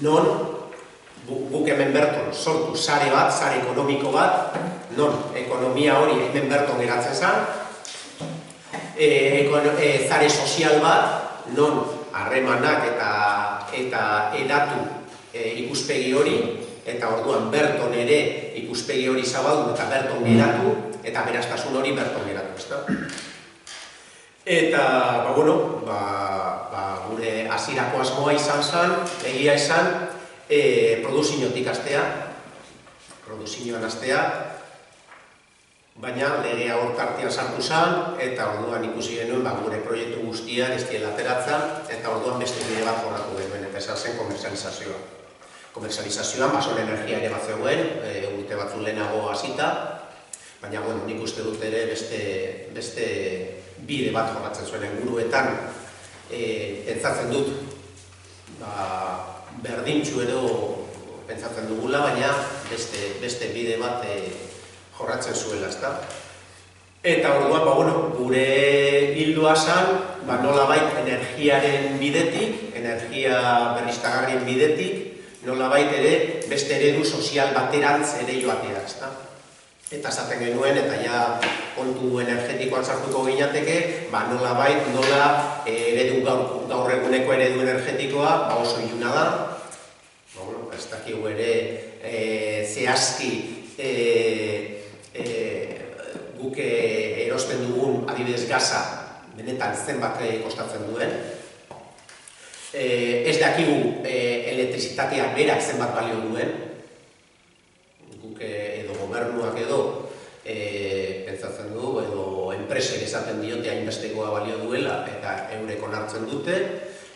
non guk hemen berton sortu sare bat, sare ekonomiko bat, non ekonomia hori hemen berton geratzen zen, sare sozial bat, non harremanak eta edatu ikuspegi hori, eta orduan berton ere ikuspegi hori zabaldu eta berton geratu, eta beraztasun hori berton geratu, ezta? Eta, gure hasierako asmoa izan zen, egia esan, produziotik hastea, baina legea hor tartean sartu zen, eta orduan ikusi genuen gure proiektu guztiak ez diela ateratzen, eta orduan beste bide bat jorratu genuen, eta esan zen komerzializazioa. Komerzializazioan, bason energia ere bat zegoen, urte batzu lehenago hasita, baina nik uste dut ere beste bide bat jorratzen zuen inguruetan, pentsatzen dut berdintxu edo pentsatzen dugula, baina beste bide bat jorratzen zuela, ezta? Eta orduan, gure hildoa zen, nolabait energiaren bidetik, energia berriztagarrien bidetik, nolabait ere beste eredu sozial baterantz ere joatea, ezta? Eta esaten genuen, eta ja kontu energetikoan sartuko ginateke, nolabait, gaur eguneko eredu energetikoa oso iluna da, dakigu ere zehazki guk erosten dugun adibidez gaza benetan zenbat kostatzen duen. Ez dakigu elektrizitateak berak zenbat balio duen. Guk edo gobernuak edo pentsatzen du, edo enpresek esaten diote hainbestekoa balio duela eta eurek onartzen dute,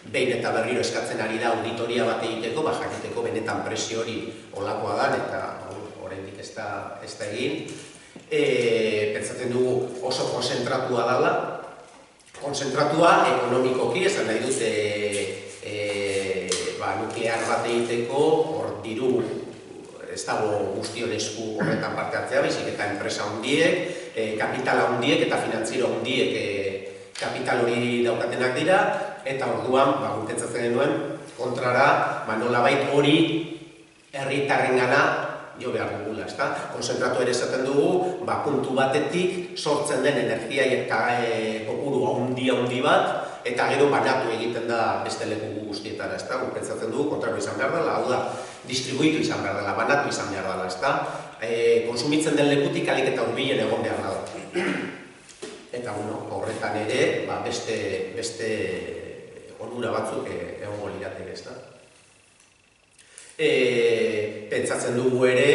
behin eta berriro eskatzen ari da auditoria bat egiteko, jakiteko benetan presio hori olakoa da, eta oraindik ez da egin. Pentsatzen dugu oso konzentratua dela, konzentratua ekonomikoki, esan nahi dute nuklear bat egiteko, hor diru ez dago guztion esku horretan parte hartzea, baizik eta enpresa handiek, kapital handiek eta finantziero handiek kapital hori daukatenak dira, eta orduan, pentsatzen genuen, kontrara, nolabait hori herritarrengana jo behar dugula, ezta? Konzentratu ere esaten dugu, puntu batetik sortzen den energia kopuru handi bat, eta gero banatu egiten da beste leku guztietara, ezta? Guk pentsatzen dugu, kontrako izan behar dela, hau da, distribuitu izan behar dela, banatu izan behar dela, ezta? Konsumitzen den lekutik alik eta hurbilen egon behar dela. Eta, horretan ere, beste onura batzuk egongo lirateke, ezta? Pentsatzen dugu ere,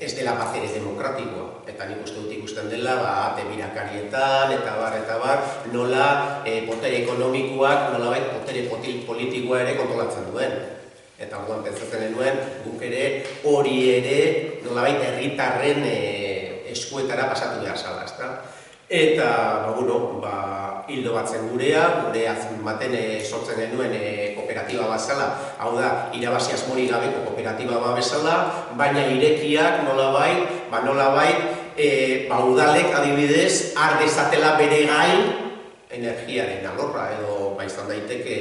ez dela batere demokratikoa. Eta nik uste dut ikusten dela, ate birakarietan, eta bar, nola potere ekonomikoak, nolabait potere politikoa ere kontrolatzen duen. Eta orduan pentsatzen genuen, guk ere hori ere nolabait herritarren eskuetara pasatu behar zala, ezta? Eta, hildo bat zen gurea baten sortzen genuen kooperatiba bat zela, hau da, irabazi asmorik gabeko kooperatiba bat bezala, baina irekiak nolabait, udalek adibidez, har dezatela bere gain energiaren alorra, edo izan daiteke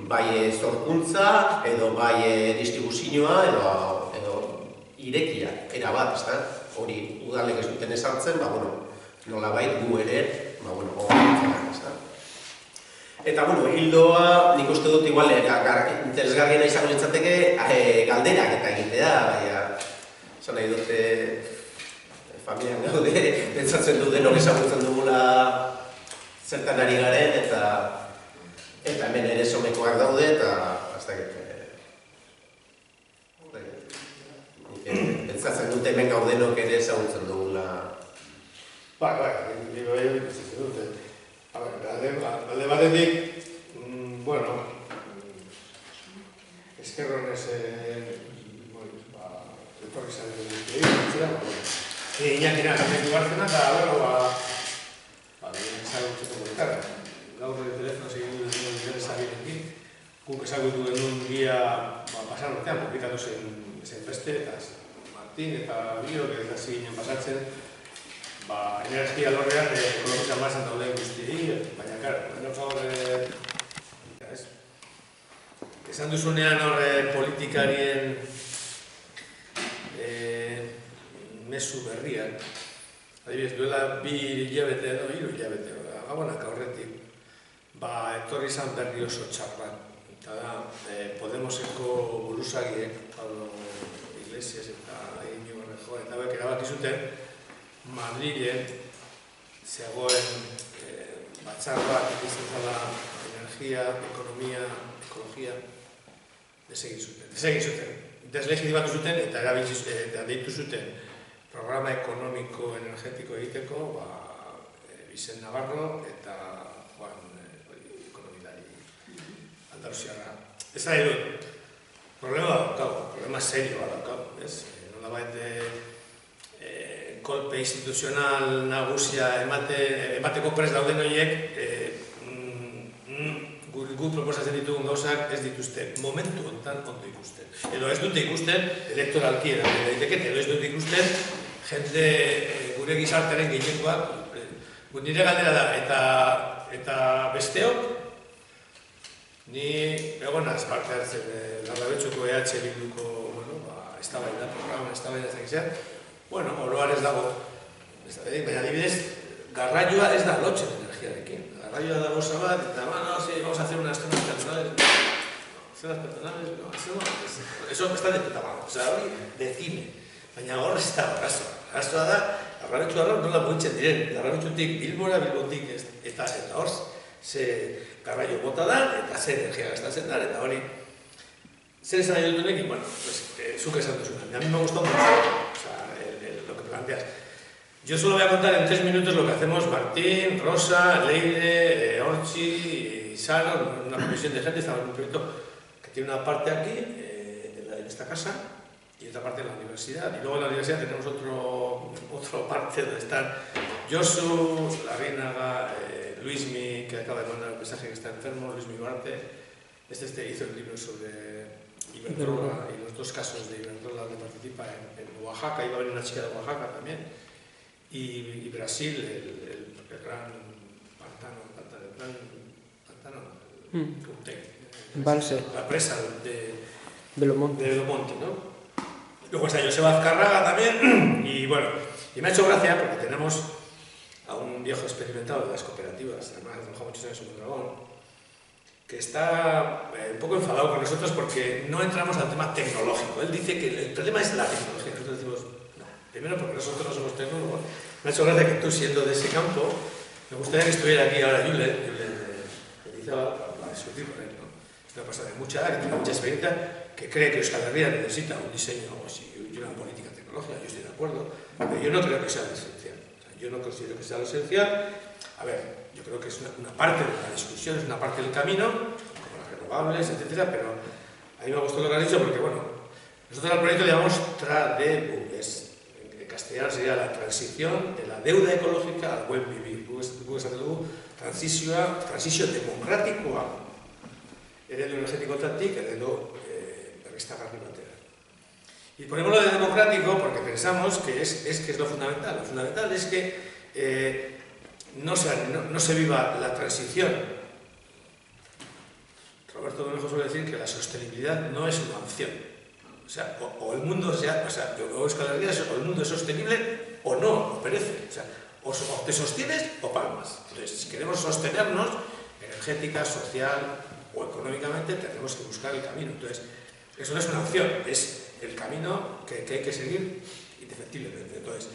bai sorkuntza, edo bai distribuzioa, edo irekiak, erabat, ezta? Hori udalek ez duten ezartzen, nolabait gu ere, eta, hildoa, nik uste dut igual, interesgarriena izango litzateke galderak eta egitea, esan nahi dute familian gaude, pentsatzen du denok ezagutzen dugula zertan ari garen, eta hemen ere somekoak daude, eta pentsatzen dute hemen gaudenok ere ezagutzen dugula. Nire bai pentsatzen dute. Alde batetik, eskerronez etorri zaren dut egin, Iñakina, hemen duartzena, eta ezagutzeko komentarra. Gaur telefonoz egin duen nire ezagirekin, guk ezagutu genuen guia pasan urtean, publikatu zen beste, eta Martin eta Bio, eta ziginen pasatzen, energia lorrean ekologizan bazen dauden guztiei, baina, klar, esan duzunean politikarien mezu berriak, adibidez, duela 2 hilabete edo 3 hilabete, gabonak aurretik, etorri izan berri oso txarra, eta da, Podemoseko buruzagiek, Pablo Iglesias eta Iñigo Errejón, eta bek erabaki zuten, Madrilen zegoen batzar bat izan zela energia, ekonomia, ekologia, desegin zuten. Deslegitimatu zuten eta deitu zuten programa ekonomiko energetiko egiteko Vicent Navarro eta Juan ekonomilari andaluziarra. Ez da dut, problema daukagu, problema serio daukagu, ez? Nolabait kolpe instituzional nagusia emateko prest dauden horiek gu proposatzen ditugun gauzak ez dituzte momentu honetan ondo ikusten. Edo ez dute ikusten elektoralki daiteket, edo ez dute ikusten jende gure gizartearen gehiengoak. Nire galdera da, eta besteok, ni egonaz parte hartzen Larrabetxuko EH Bilduko eztabaida, programa eztabaida ezagizea, oroar ez dago, baina adibidez, garraioa ez da lotzen energiarekin. Garraioa da goza bat, eta, vamos a hacer unas zonas naturales. escenas personales, no, eso está de puta madre, hori de cine, baina hor ez da arrazoa da, arrabetxua nola mugitzen diren, arrabetxutik Bilbora, Bilbotik eta hor, ze garraio bota da, eta ze energia gastatzen da, eta hori, zer esan nahi dut honekin, bueno, zuk esan duzuna, a mí me gustó mucho, o sea, lo que planteas. Yo solo voy a contar en 3 minutos lo que hacemos Martín, Rosa, Leire, Orchi y Sara, una comisión de gente, estamos en un proyecto que tiene una parte aquí, en esta casa, y otra parte en la universidad. Y luego en la universidad tenemos otra parte donde están Josu, Larrínaga, Luismi, que acaba de mandar un mensaje que está enfermo, Luismi Duarte. Este hizo el libro sobre Iberdrola y los 2 casos de Iberdrola donde participa en Oaxaca, iba a venir una chica de Oaxaca también. Y Brasil, el gran pantano, la presa de Belomonte, ¿no? Luego está Joseba Azcárraga también, y bueno, y me ha hecho gracia porque tenemos a un viejo experimentado de las cooperativas, además ha trabajado muchos años en Mondragón, que está un poco enfadado con nosotros porque no entramos al tema tecnológico. Él dice que el problema es la tecnología. Nosotros decimos, no, primero porque nosotros no somos tecnólogos. Me ha hecho gracia que tú, siendo de ese campo, me gustaría que estuviera aquí ahora Julen de Izaba, para discutir con él, ¿no? Es una persona de mucha edad, que tiene mucha experiencia, que cree que Euskal Herria necesita un diseño y una política tecnológica. Yo estoy de acuerdo, pero yo no creo que sea lo esencial. O sea, yo no considero que sea lo esencial. A ver, yo creo que es una parte de la discusión, es una parte del camino, como las renovables, etcétera, pero a mí me ha gustado lo que has dicho porque, bueno, nosotros al proyecto le llamamos TRADEBU, en castellano sería la transición de la deuda ecológica al buen vivir. Transición democrático eredu energetikotatik eredu berriztagarri batera. Y ponemos lo de democrático porque pensamos que es lo fundamental. Lo fundamental es que no se viva la transición. Roberto Donejo suele decir que la sostenibilidad no es una opción. O sea, o el mundo o Euskal Herria, o el mundo es sostenible o no, o perece. O sea, o te sostienes o palmas. Entonces, si queremos sostenernos energética, social o económicamente, tenemos que buscar el camino. Entonces, eso no es una opción, es el camino que hay que seguir indefectiblemente. Entonces,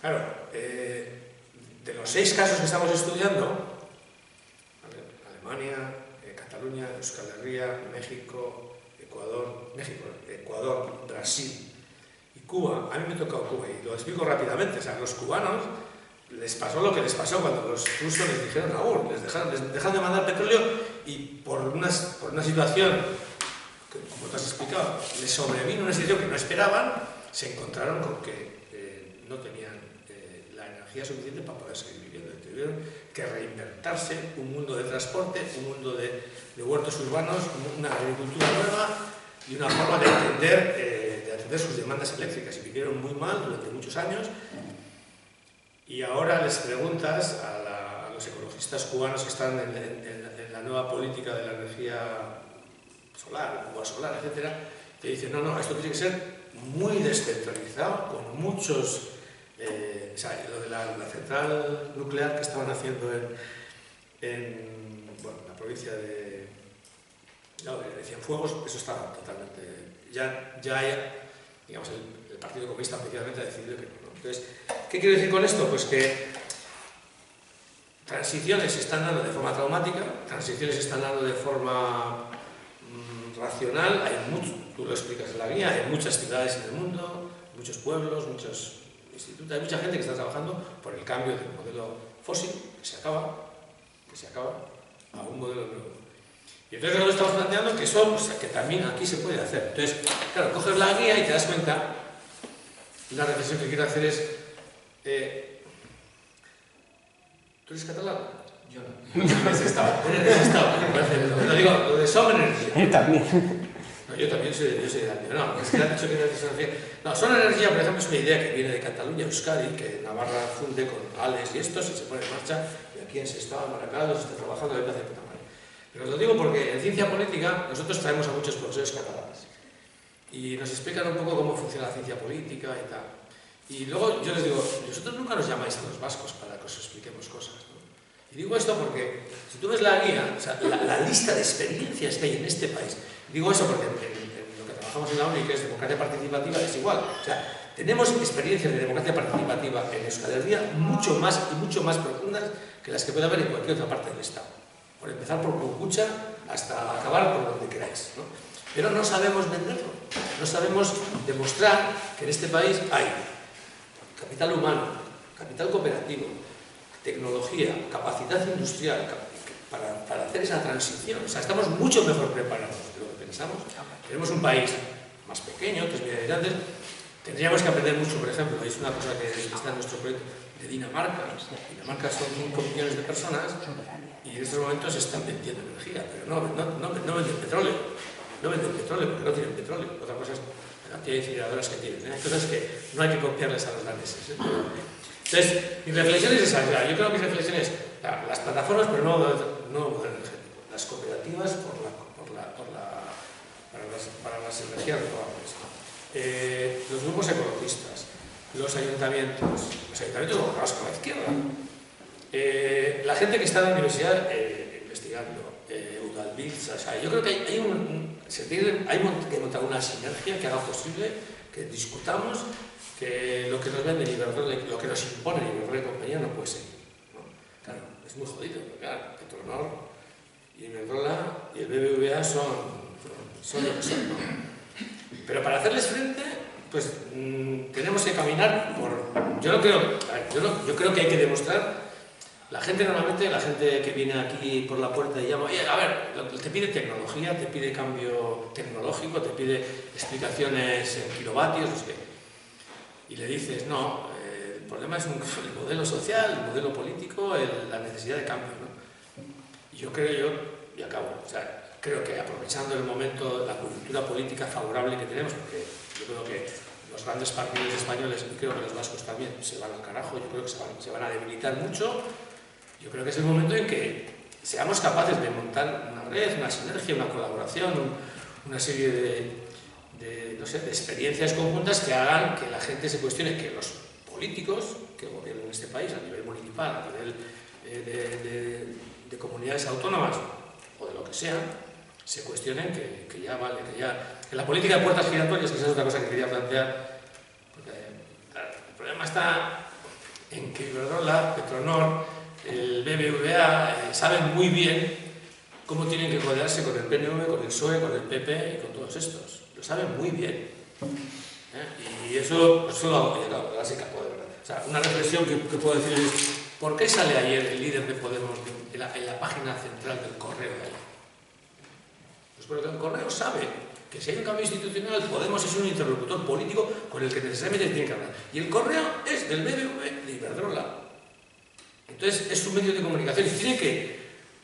claro, de los 6 casos que estamos estudiando, Alemania, Cataluña, Euskal Herria, México, Ecuador, Brasil y Cuba, a mí me ha tocado Cuba y lo explico rápidamente. O sea, los cubanos les pasó lo que les pasó cuando los rusos les dijeron les dejaron de mandar petróleo y por una situación que, como te has explicado, les sobrevino una situación que no esperaban, se encontraron con que no tenían la energía suficiente para poder seguir viviendo. Tuvieron que reinventarse un mundo de transporte, un mundo de huertos urbanos, una agricultura nueva y una forma de atender sus demandas eléctricas. Y vivieron muy mal durante muchos años. Y ahora les preguntas a los ecologistas cubanos que están en la nueva política de la energía solar, Cuba solar, etc., te dicen, no, esto tiene que ser muy descentralizado, con muchos... o sea, lo de la central nuclear que estaban haciendo en la provincia de Cienfuegos, eso estaba totalmente... Ya digamos, el Partido Comunista oficialmente ha decidido que no. Entonces, ¿qué quiero decir con esto? Pues que transiciones se están dando de forma traumática, transiciones se están dando de forma racional, tú lo explicas en la guía, hay muchas ciudades en el mundo, muchos pueblos, muchos institutos, hay mucha gente que está trabajando por el cambio del modelo fósil, que se acaba, a un modelo nuevo. Y entonces nosotros estamos planteando que eso, que también aquí se puede hacer. Entonces, claro, coges la guía y te das cuenta, una reflexión que quiero hacer es, ¿tú eres catalán? Yo no. Eres estado. Lo digo, lo de Son Energía. También. No, yo también soy de Almería. No, es que has dicho que eres de Energía. No, Son Energía, por ejemplo, es una idea que viene de Cataluña, Euskadi, que Navarra funde con Ales y estos, y se pone en marcha, y aquí en Sestao, en Maracaibo, se está trabajando en el plazo de puta madre. Pero os lo digo porque en ciencia política nosotros traemos a muchos profesores catalanes y nos explican un poco cómo funciona la ciencia política y tal. Y luego yo les digo, vosotros nunca nos llamáis a los vascos para que os expliquemos cosas, ¿no? Y digo esto porque si tú ves la guía, o sea, la lista de experiencias que hay en este país, digo eso porque en lo que trabajamos en la UNI, que es democracia participativa, es igual. O sea, tenemos experiencias de democracia participativa en Euskal Herria mucho más y mucho más profundas que las que puede haber en cualquier otra parte del Estado. Por empezar por Concucha hasta acabar por donde queráis, ¿no? Pero no sabemos venderlo, no sabemos demostrar que en este país hay capital humano, capital cooperativo, tecnología, capacidad industrial para hacer esa transición. O sea, estamos mucho mejor preparados de lo que pensamos. Tenemos un país más pequeño, 3 millones de habitantes. Tendríamos que aprender mucho, por ejemplo, es una cosa que está en nuestro proyecto, de Dinamarca. Dinamarca son 5 millones de personas y en estos momentos están vendiendo energía, pero no venden petróleo. No venden petróleo porque no tienen petróleo. Otra cosa es la cantidad de incineradoras que tienen. Hay cosas que no hay que copiarles a los daneses. Entonces, mi reflexión es esa. Yo creo que mi reflexión es las plataformas, pero no modelo energético. Las cooperativas para las energías renovables. Los grupos ecologistas, los ayuntamientos gobernados por la izquierda, la gente que está en la universidad investigando, Udalbiltza, o sea, yo creo que hay que montar una sinergia que haga posible que discutamos que lo que nos venden Iberdrola, lo que nos impone Iberdrola y compañía no puede ser, ¿no? Claro, es muy jodido, porque claro, Petronor y Iberdrola y el BBVA son lo que son, ¿no? Pero para hacerles frente, pues tenemos que caminar por... Yo creo que hay que demostrar. La gente normalmente, la gente que viene aquí por la puerta y llama, oye, a ver, te pide tecnología, te pide cambio tecnológico, te pide explicaciones en kilovatios, no sé qué. Y le dices, no, el problema es el modelo social, el modelo político, la necesidad de cambio, ¿no? Y yo creo que aprovechando el momento, la coyuntura política favorable que tenemos, porque yo creo que los grandes partidos españoles, y creo que los vascos también, se van al carajo, yo creo que se van a debilitar mucho. Yo creo que es el momento en que seamos capaces de montar una red, una sinergia, una colaboración, una serie de experiencias conjuntas que hagan que la gente se cuestione, que los políticos que gobiernan este país a nivel municipal, a nivel de comunidades autónomas o de lo que sea, se cuestionen que ya vale, que la política de puertas giratorias, que esa es otra cosa que quería plantear, porque el problema está en que Iberdrola, Petronor, el BBVA saben muy bien cómo tienen que codearse con el PNV, con el PSOE, con el PP y con todos estos. Lo saben muy bien. Y eso lo hago yo, así capó de verdad. O sea, una reflexión que puedo decir es, ¿por qué sale ayer el líder de Podemos en la página central del Correo de ayer? Pues porque el Correo sabe que si hay un cambio institucional, Podemos es un interlocutor político con el que necesariamente tiene que hablar. Y el Correo es del BBV de Iberdrola. Entonces es un medio de comunicación y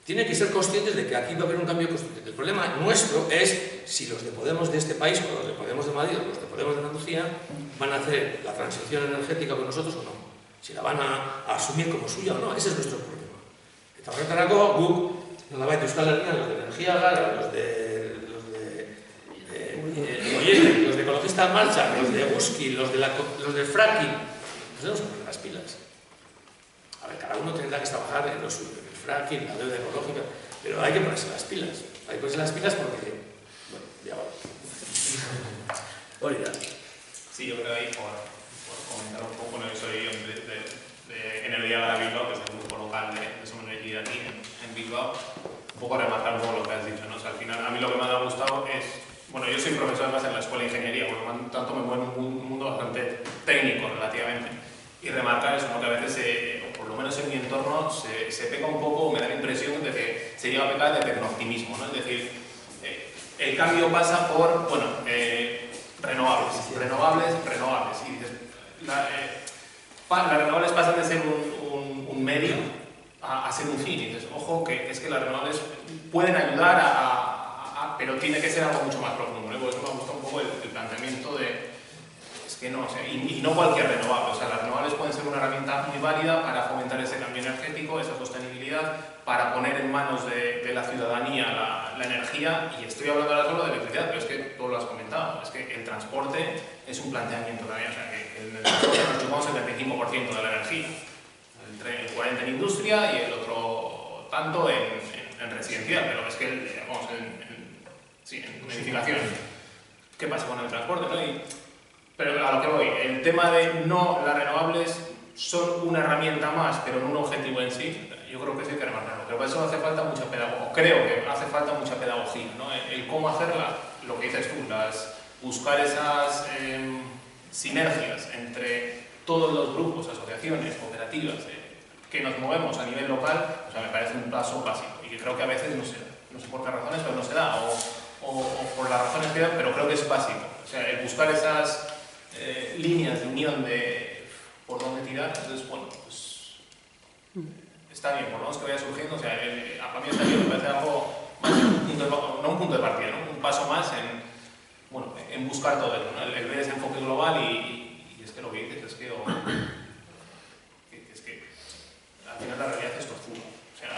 tiene que ser conscientes de que aquí va a haber un cambio constitucional. El problema nuestro es si los de Podemos de este país, o los de Podemos de Madrid, o los de Podemos de Andalucía, van a hacer la transición energética con nosotros o no. Si la van a asumir como suya o no, ese es nuestro problema. Eta horretarako, guk, nolabait Euskal Herrian, los de energía gara, los de Ecologistas en Marcha, los de Busqui, los de fracking, nos tenemos que poner las pilas. A ver, cada uno tendrá que trabajar en lo suyo, en el fracking, en la deuda ecológica, pero hay que ponerse las pilas. Hay que ponerse las pilas porque, bueno, ya va. Olvidar. Sí, yo creo que ahí, por comentar un poco, yo soy de Energía Gara Bilbao, que es el grupo local de Somos Energía aquí en Bilbao, un poco remarcar un poco lo que has dicho, ¿no? O sea, al final, a mí lo que más me ha gustado es, bueno, yo soy profesor además en la Escuela de Ingeniería, por lo tanto me muevo en un mundo bastante técnico relativamente. Y remarcar eso, ¿no? Que a veces, o por lo menos en mi entorno, se peca un poco, me da la impresión de que se llega a pecar de tecnooptimismo, ¿no? Es decir, el cambio pasa por, bueno, renovables. Y dices, las renovables pasan de ser un medio a ser un fin. Y dices, ojo, que es que las renovables pueden ayudar pero tiene que ser algo mucho más profundo, ¿no? Por eso me ha gustado un poco el planteamiento de... que no, o sea, y no cualquier renovable, o sea, las renovables pueden ser una herramienta muy válida para fomentar ese cambio energético, esa sostenibilidad, para poner en manos de la ciudadanía la energía, y estoy hablando ahora solo de electricidad, pero es que tú lo has comentado, es que el transporte es un planteamiento también, o sea, que en el transporte nos chupamos el 25% de la energía, el 40% en industria y el otro tanto en residencial, pero es que, vamos, en edificación. ¿Qué pasa con el transporte, no? Pero a lo que voy, el tema de las renovables son una herramienta más, pero no un objetivo en sí, yo creo que sí hay que remarcarlo. Pero para eso hace falta mucha pedagogía, creo que hace falta mucha pedagogía, ¿no? El cómo hacerla, lo que dices tú, buscar esas sinergias entre todos los grupos, asociaciones, cooperativas, que nos movemos a nivel local, o sea, me parece un paso básico y que creo que a veces no se da. No sé por qué razones, pero no se da, o por las razones que dan, pero creo que es básico. O sea, el buscar esas líneas de unión de por dónde tirar, entonces, bueno, pues está bien, por lo menos que vaya surgiendo, o sea, a mí está bien, me parece algo más, no un punto de partida, ¿no? Un paso más en buscar todo eso, ¿no? El ver ese enfoque global y es que lo que dices es que al final la realidad es tozuda. O sea,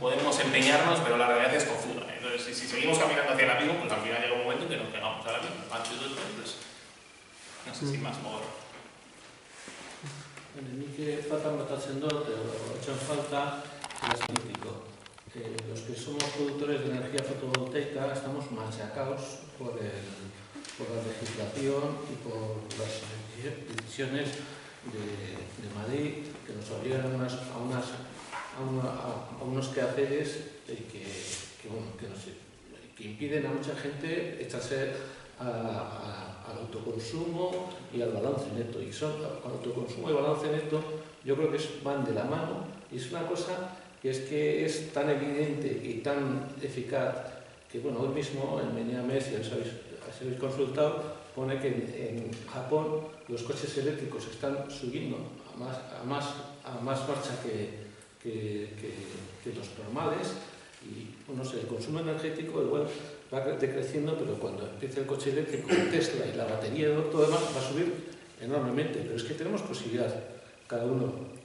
podemos empeñarnos, pero la realidad es tozuda. Entonces, si seguimos caminando hacia el abismo, pues al final llega un momento en que nos pegamos al abismo. Antes de esto, pues, no sé si más por... Nik falta botatzen dut, etxan falta, las mítico. Los que somos productores de energía fotovoltaica estamos machacados por la legislación y por las decisiones de Madrid que nos obligan a unos quehaceres que impiden a mucha gente echarse al autoconsumo y al balance neto. Y son autoconsumo y balance neto, yo creo que van de la mano, y es una cosa que es tan evidente y tan eficaz que, bueno, hoy mismo en Meneames, si habéis consultado, pone que en Japón los coches eléctricos están subiendo a más marcha que los normales, y bueno, el consumo energético igual va decreciendo, pero cuando empiece el coche eléctrico, Tesla y la batería y todo demás va a subir enormemente. Pero es que tenemos posibilidad, cada uno,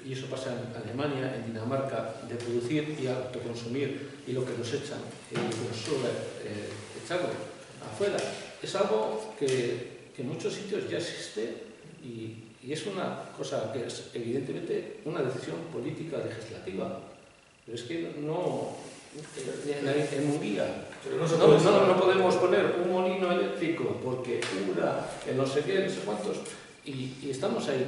y eso pasa en Alemania, en Dinamarca, de producir y autoconsumir, y lo que nos echan, lo que nos sobra, echarlo afuera. Es algo que en muchos sitios ya existe y es una cosa que es evidentemente una decisión política legislativa. Pero es que no, en Munguía no podemos poner un molino eléctrico porque Ura, no sé qué, no sé cuántos, y estamos ahí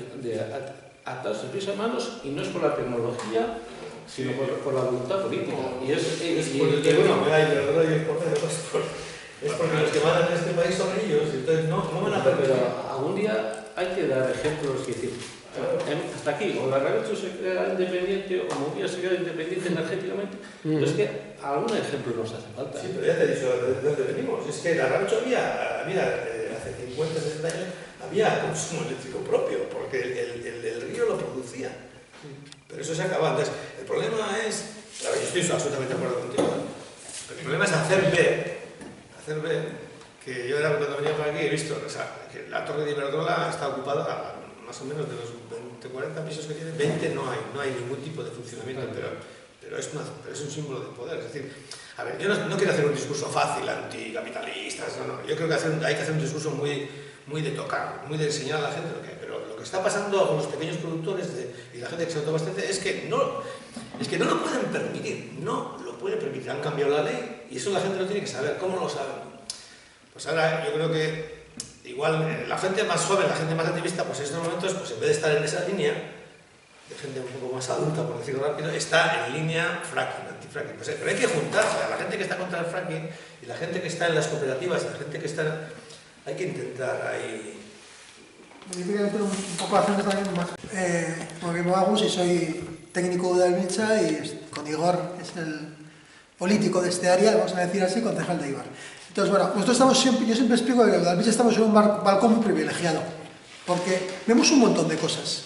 atados de pies a manos, y no es por la tecnología, sino por la voluntad política. Y es por el terreno que hay, pero es porque los que mandan en este país son ellos, entonces no van a perder. Pero algún día hay que dar ejemplos y decir, hasta aquí, o la Larrabecho se queda independiente, o Munguía se queda independiente energéticamente. Pero es que algún ejemplo nos hace falta. Sí, pero ya te he dicho de dónde venimos. Es que en Larrabecho había hace 50, 60 años, había consumo eléctrico propio, porque el río lo producía. Pero eso se acaba. Entonces, el problema es, yo estoy absolutamente de acuerdo contigo, pero el problema es hacer ver que yo cuando venía por aquí he visto, o sea, que la torre de Iberdrola está ocupada más o menos de los 40 pisos que tiene, 20 no hay ningún tipo de funcionamiento, pero es un símbolo de poder. Es decir, a ver, yo no quiero hacer un discurso fácil, anticapitalista, no. Yo creo que hay que hacer un discurso muy de tocar, muy de enseñar a la gente lo que hay. Pero lo que está pasando con los pequeños productores y la gente que se autoabastece es que no lo pueden permitir, han cambiado la ley y eso la gente lo tiene que saber. ¿Cómo lo saben? Pues ahora yo creo que igual la gente más joven, la gente más activista, pues en estos momentos, pues en vez de estar en esa línea de gente un poco más adulta, por decirlo rápido, está en línea fracking, anti-fracking. Pues, pero hay que juntarse a la gente que está contra el fracking y la gente que está en las cooperativas y la gente que está... Hay que intentar ahí... Yo quería meter un poco de acento también más. Porque me hago si soy técnico de Udalbiltza y con Igor es el político de este área, vamos a decir así, concejal de Eibar. Entonces, bueno, nosotros yo siempre explico que en Udalbiltza estamos en un balcón muy privilegiado, porque vemos un montón de cosas.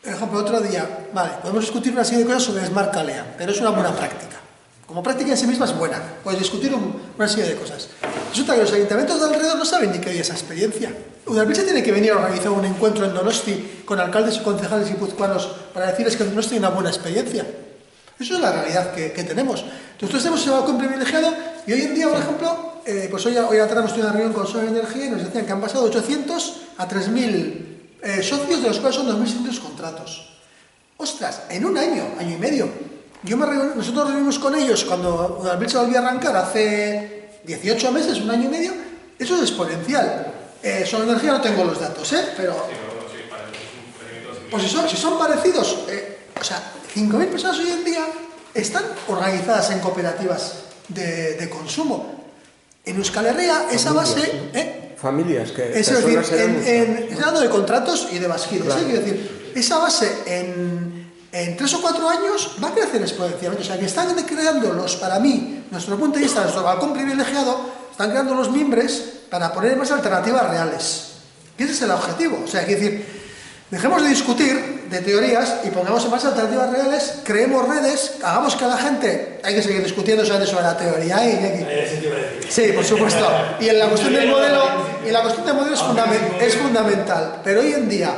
Por ejemplo, otro día, podemos discutir una serie de cosas sobre Smart Calea, pero es una buena práctica. Como práctica en sí misma es buena, puedes discutir una serie de cosas. Resulta que los ayuntamientos de alrededor no saben ni que hay esa experiencia. Udalbiltza tiene que venir a organizar un encuentro en Donosti con alcaldes y concejales guipuzcoanos para decirles que en Donosti hay una buena experiencia. Eso es la realidad que tenemos. Entonces tenemos ese balcón privilegiado y hoy en día, por ejemplo, pues hoy a la tarde hemos tenido una reunión con Solar Energía y nos decían que han pasado 800 a 3.000 socios, de los cuales son 2.600 contratos. ¡Ostras! En un año y medio. nosotros nos reunimos con ellos cuando Udalbiltza volvió a arrancar hace 18 meses, un año y medio. Eso es exponencial. Sobre energía no tengo los datos, pero... Pues si son parecidos, o sea, 5.000 personas hoy en día están organizadas en cooperativas de consumo. En Euskal Herria, esa base... Familias que... Es decir, estoy hablando de contratos y de basquiles. Claro. Quiero decir, esa base en 3 o 4 años va a crecer exponencialmente. O sea, que están creando para mí, nuestro punto de vista, nuestro balcón privilegiado, están creando los mimbres para poner más alternativas reales. Y ese es el objetivo. O sea, quiero decir, dejemos de discutir de teorías y pongamos en marcha alternativas reales, creemos redes, hagamos que a la gente, hay que seguir discutiendo solamente sobre la teoría. Sí, por supuesto. Y en la cuestión del modelo, es fundamental. Pero hoy en día,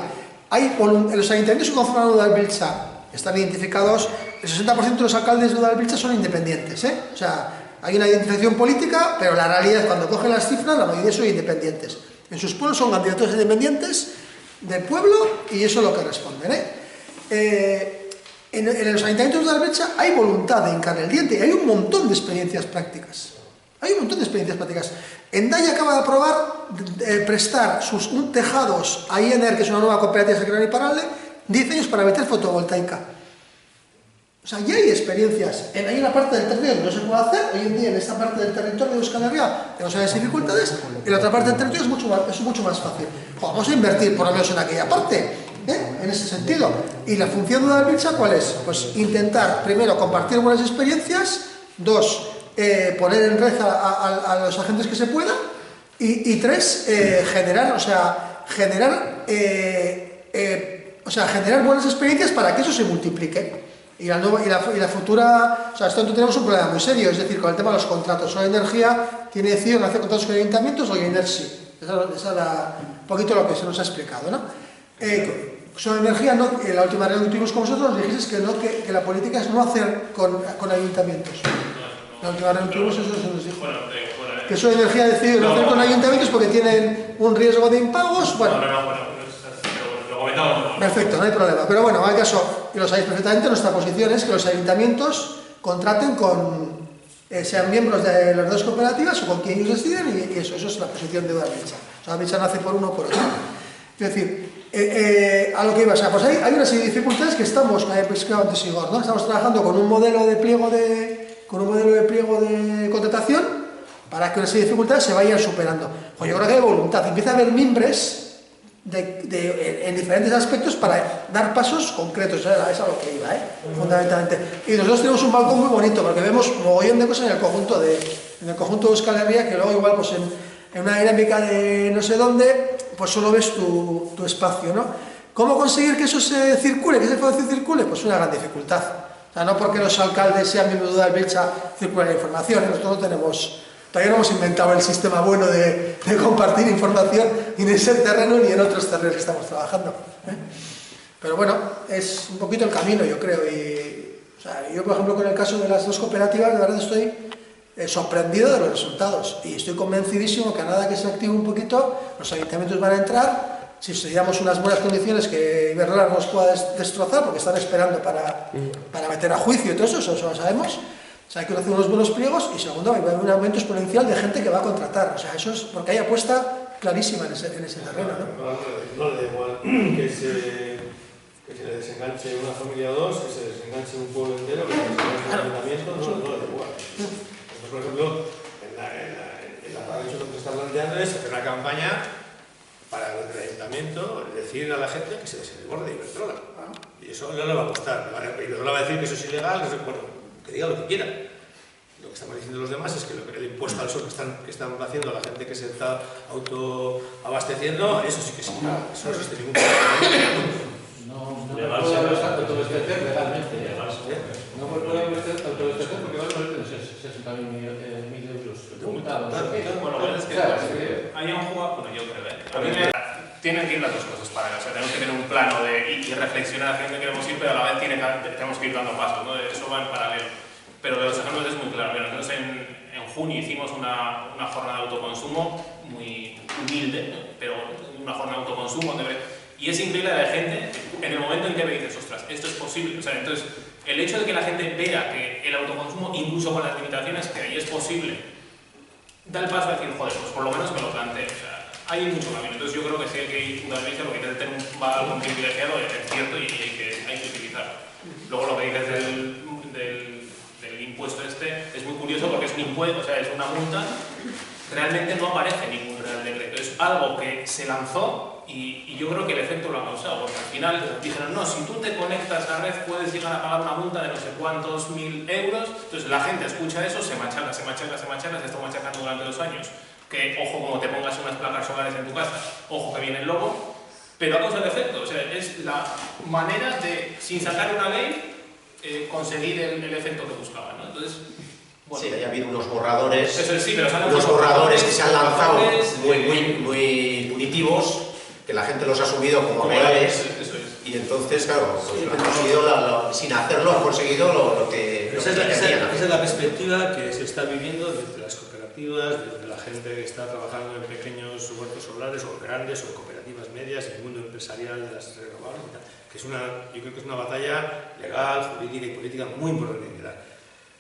los ayuntamientos que conforman Udalbiltza están identificados, el 60% de los alcaldes de Udalbiltza son independientes. O sea, hay una identificación política, pero la realidad es cuando cogen las cifras, la mayoría son independientes. En sus pueblos son candidatos independientes del pueblo y eso es lo que responden. En los ayuntamientos de Udalbiltza hay voluntad de hincar el diente y hay un montón de experiencias prácticas. Endaya acaba de aprobar prestar sus tejados a IENER, que es una nueva cooperativa secretaria y parable, 10 años para meter fotovoltaica. O sea, ya hay experiencias. Hay una parte del territorio que no se puede hacer. Hoy en día, en esta parte del territorio de Euskal Herria tenemos esas dificultades. En la otra parte del territorio es mucho más fácil. Vamos a invertir por lo menos en aquella parte, en ese sentido. Y la función de Udalbiltza, ¿cuál es? Pues intentar, primero, compartir buenas experiencias. 2, poner en red a los agentes que se pueda. Y 3, generar buenas experiencias para que eso se multiplique. Y la futura, o sea, esto tenemos un problema muy serio, es decir, con el tema de los contratos. Solar Energía tiene decidido hacer contratos con ayuntamientos, o IENER sí. Esa es un poquito lo que se nos ha explicado, ¿no? Solar Energía, no, en la última reunión que tuvimos con vosotros, nos dijiste que la política es no hacer con ayuntamientos. La última reunión que tuvimos, eso se nos dijo. Que Solar Energía ha decidido no hacer con ayuntamientos porque tienen un riesgo de impagos. Bueno. Perfecto, no hay problema. Pero bueno, en el caso, y lo sabéis perfectamente, nuestra posición es que los ayuntamientos contraten sean miembros de las dos cooperativas o con quien ellos deciden, y eso es la posición de Udalbiltza. Udalbiltza nace por uno o por otro. Es decir, a lo que iba, o sea, pues hay una serie de dificultades que estamos, antes Igor, ¿no? Estamos trabajando con un modelo de pliego de contratación para que una serie de dificultades se vayan superando. Pues yo creo que hay voluntad, empieza a haber mimbres en diferentes aspectos para dar pasos concretos, es a lo que iba, fundamentalmente. Y nosotros tenemos un balcón muy bonito porque vemos un mogollón de cosas en el conjunto de Euskal Herria, que luego igual pues en una dinámica de no sé dónde, pues solo ves tu espacio, ¿no? ¿Cómo conseguir que eso se circule, que esa información circule? Pues una gran dificultad. O sea, no porque los alcaldes sean miembros de Udalbiltza circula la información, nosotros no tenemos... Todavía no hemos inventado el sistema bueno de compartir información ni en ese terreno ni en otros terrenos que estamos trabajando. Pero bueno, es un poquito el camino, yo creo. O sea, yo, por ejemplo, con el caso de las dos cooperativas, de verdad estoy sorprendido de los resultados. Y estoy convencidísimo que a nada que se active un poquito, los ayuntamientos van a entrar. Si estudiamos unas buenas condiciones que Iberdrola nos pueda destrozar, porque están esperando para meter a juicio y todo eso lo sabemos. O sea, hay que hacer unos buenos pliegos y segundo, va a haber un aumento exponencial de gente que va a contratar. O sea, eso es porque hay apuesta clarísima en ese terreno, ¿no? No le da igual que se le desenganche una familia o dos, que se desenganche un pueblo entero, que se desenganche un ayuntamiento, no le da igual. Entonces, por ejemplo, en la radio lo que está planteando es hacer una campaña para el ayuntamiento, decir a la gente que se desborde Iberdrola. Y eso no le va a costar. Iberdrola va a decir que eso es ilegal, que diga lo que quiera. Lo que estamos diciendo los demás es que el impuesto al sol que están haciendo a la gente que se está autoabasteciendo, eso sí que es ilegal. Eso no existe ningún problema. No puede autoabastecer legalmente. No puede autoabastecer porque va a valer 60.000 euros. Bueno, es que hay un juego, bueno, yo creo, a mí tienen que ir las dos cosas para allá. O sea, tenemos que tener un plano y reflexionar hacia dónde queremos ir, pero a la vez tenemos que ir dando pasos, ¿no? Eso va en paralelo. Pero de los ejemplos es muy claro. Mira, nosotros en junio hicimos una jornada de autoconsumo muy humilde, pero una jornada de autoconsumo y es increíble la gente en el momento en que me dices, ostras, esto es posible. O sea, entonces el hecho de que la gente vea que el autoconsumo, incluso con las limitaciones que ahí es posible, da el paso a decir, joder, pues por lo menos me lo planteo. O sea, hay mucho camino. Entonces yo creo que sí hay que ir Udalbiltza porque tiene que tener algo privilegiado, es cierto, y hay que utilizarlo. Luego lo que dices del impuesto es muy curioso porque es un impuesto, o sea, es una multa, realmente no aparece ningún real decreto. Es algo que se lanzó y yo creo que el efecto lo ha causado, porque al final dijeron, no, si tú te conectas a red puedes llegar a pagar una multa de no sé cuántos mil euros. Entonces la gente escucha eso, se machaca, se está machacando durante 2 años. Que, ojo, como te pongas unas placas solares en tu casa, ojo que viene el lobo, pero ha causado efecto. O sea, es la manera de, sin sacar una ley, conseguir el efecto que buscaban, ¿no? Entonces, bueno. Sí, ha habido unos borradores, eso es, sí, pero unos borradores que se han lanzado muy punitivos, que la gente los ha asumido como reales, y entonces, claro, pues lo han conseguido, sin hacerlo, han conseguido lo que querían. Esa es la perspectiva que se está viviendo desde las cooperativas, desde la gente que está trabajando en pequeños huertos solares o grandes o cooperativas medias, en el mundo empresarial de las renovables y tal, que es yo creo que es una batalla legal, jurídica y política muy importante que dar.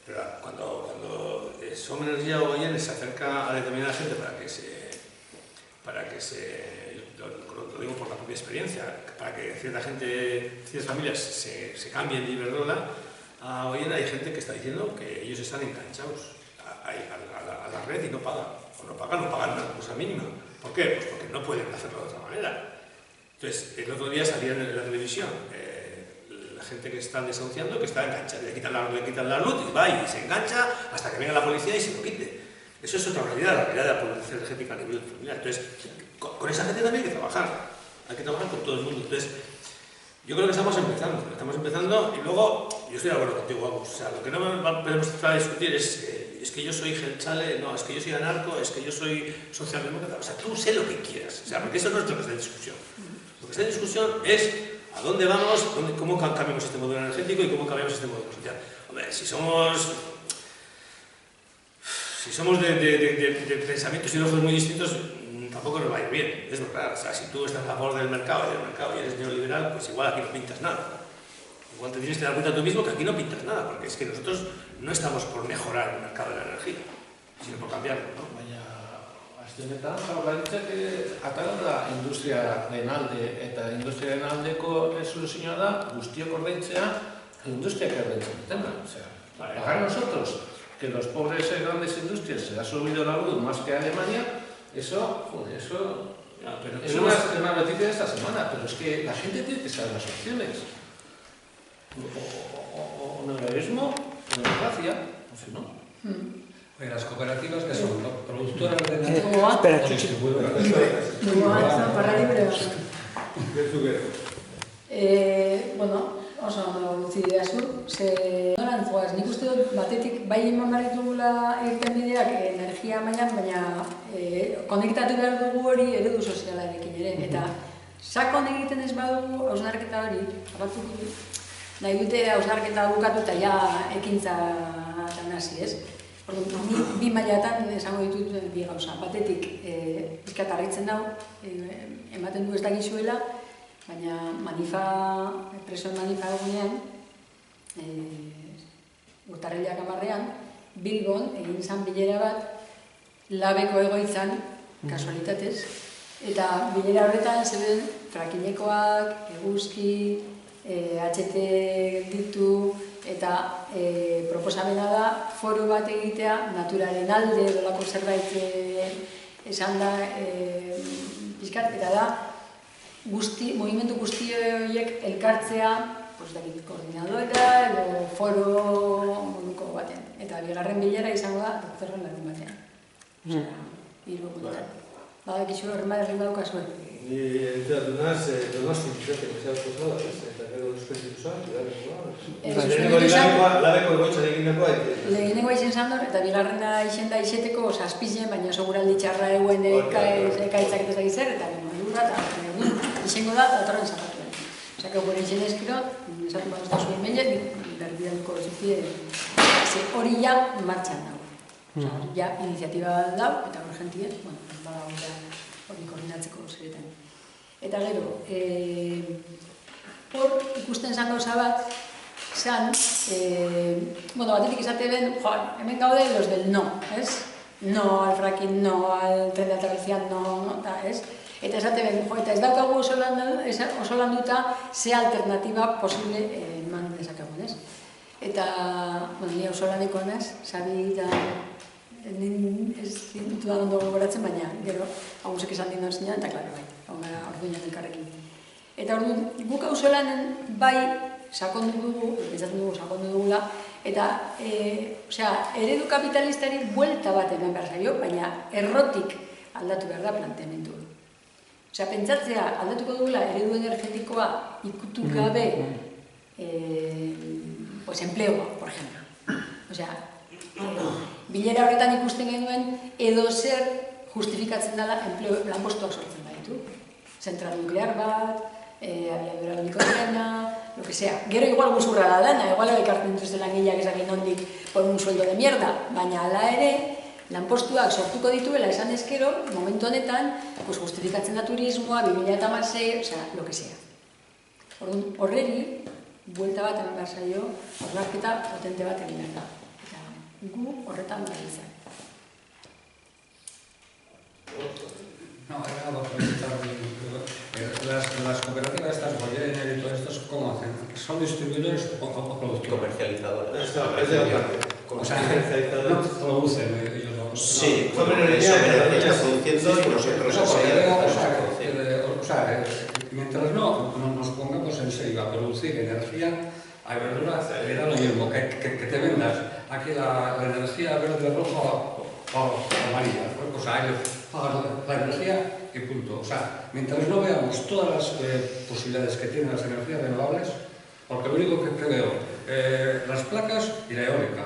Pero cuando Som Energia o Goyen se acerca a determinada gente para que se lo digo por la propia experiencia, para que cierta gente, ciertas familias se cambien de Iberdrola, hoy hay gente que está diciendo que ellos están enganchados a la red y no pagan, o no pagan una cosa mínima. ¿Por qué? Pues porque no pueden hacerlo de otra manera. Entonces, el otro día salían en la televisión la gente que están desahuciando, que está enganchada, le quitan la luz y va y se engancha hasta que venga la policía y se lo quite. Eso es otra realidad, la realidad de la pobreza energética a nivel familiar. Entonces, con esa gente también hay que trabajar con todo el mundo. Entonces, yo creo que estamos empezando y luego, yo estoy de acuerdo contigo, Agus, o sea, lo que no podemos tratar de discutir es que yo soy gelchale, no, es que yo soy anarco, es que yo soy socialdemócrata, o sea, tú sé lo que quieras, o sea, porque eso no es lo que está en discusión. Lo que está en discusión es a dónde vamos, cómo cambiamos este modelo energético y cómo cambiamos este modelo social. Hombre, si somos de pensamientos y ojos muy distintos, tampoco nos va a ir bien, es verdad. O sea, si tú estás a favor del mercado y eres neoliberal, pues igual aquí no pintas nada. Igual te tienes que dar cuenta tú mismo que aquí no pintas nada, porque es que nosotros no estamos por mejorar el mercado de la energía, sino por cambiarlo, ¿no? Baina, azte honetan, jaurlaritzak atara da industria renalde, eta industria renaldeko soluzioa da guztiok ordaintzea industriak ordaintzen dutena. O sea, pagar nosotros que los pobres grandes industrias se ha subido la luz más que Alemania, eso es una noticia de esta semana, pero es que la gente tiene que saber las opciones. O neoliberalismo, o democracia, no sé, ¿no? Las cooperativas que son productoras de energía Espera, distribuidoras. Bueno, oso utzi didazu, norantzoaz, nik uste dut batetik bai eman behar ditugula irtenbideak energia mailan, baina konektatu behar dugu hori eredu sozialarekin ere, eta sakon egiten ez badugu hausnarketa hori, abatzuk nahi dute hausnarketa bukatu eta ja ekintza hasi, ez? Orduan, bi mailatan esango ditut bi gauza. Batetik, pizkat harritzen dau, ematen du ez dakizuela, baina presoen manifa egunean, urtarrilak 10ean, Bilbon egin zan bilera bat, labeko egoitzan, kasualitatez, eta bilera horretan zeben frakinekoak, eguzki, HT ditu, eta proposamena da foro bat egitea naturaren alde dolako zerbait esan da pizkat, eta da mugimendu guzti horiek elkartzea koordinadora edo foro moduko batean. Eta bigarren bilera izango da datorren larun batean. Bilbokoetan. Badakizu horren baderri daukazue. Ni enteratu naz, donosti ditzaten bezalko zala, eta gero Espiritu Santu, labeko egoitzan egin dagoa. Lehenengoa izen zandor, eta bigarrena izen da izeteko saspizien, baina seguraldi txarra eguen ekaitzak eta zagizer, eta lurra, eta egun izango da, datorren zapatuen. Osea, gure izen eskero, esatu bat usta zuen mele, berdianko zuzie, hori ja martxan dago. Osea, ja iniziatiba dau, eta urgentia, bueno, bada hori koordinatzeko zeretan. Eta gero, hor ikusten zan gauza bat, zan, batetik izate ben, hemen gaude los del no, ez? No al fracking, no al tren de alta velocidad, no, ez? Eta esate ben, eta ez daukagu oso landuta ze alternatiba posible eman dezakagun, ez? Eta, ni oso laneko naz, Xabi eta ez zintu da ondo gogoratzen, baina gero, agusek esan dino zinean, eta klaro, bai, orduinak elkarrekin. Eta orduan, guk auzo lanen bai sakondu dugu, pentsatzen dugu sakondu dugula, eta eredu kapitalistari buelta bat eman behar zaio, baina errotik aldatu behar da planteamendu. Pentsatzea aldatuko dugula eredu energetikoa ikutu gabe empleoa, por ejemplo. Bilera horretan ikusten genuen edo zer justifikatzen dela lanpostuak sortzen baditu. Zentral nuklear bat, abiadura helikopterena, lo que sea. Gero igual guzurra da dana, igual ekartzen dituzte langileak esakin nondik por un sueldo de mierda, baina ala ere, lanpostuak sortuko dituela esan ezkero, momentu honetan, justifikatzen da turismoa, 2016, lo que sea. Horreri, buelta bat eman behar zaio, horraketa potente bat egin behar da. Eta gu horretan behar izan. No, era para preguntar, las cooperativas estas, Goyener y todo esto, ¿cómo hacen? ¿Son distribuidores o productores? Comercializadores. O sea, no producen ellos. Sí, energía produciendo y nosotros o sea, mientras no nos pongamos en serio a producir energía, a verdura, era lo mismo, que te vendas aquí la energía verde, roja o amarilla. O sea, ellos pagan la energía y punto. O sea, mientras no veamos todas las posibilidades que tienen las energías renovables, porque lo único que veo, las placas y la eólica.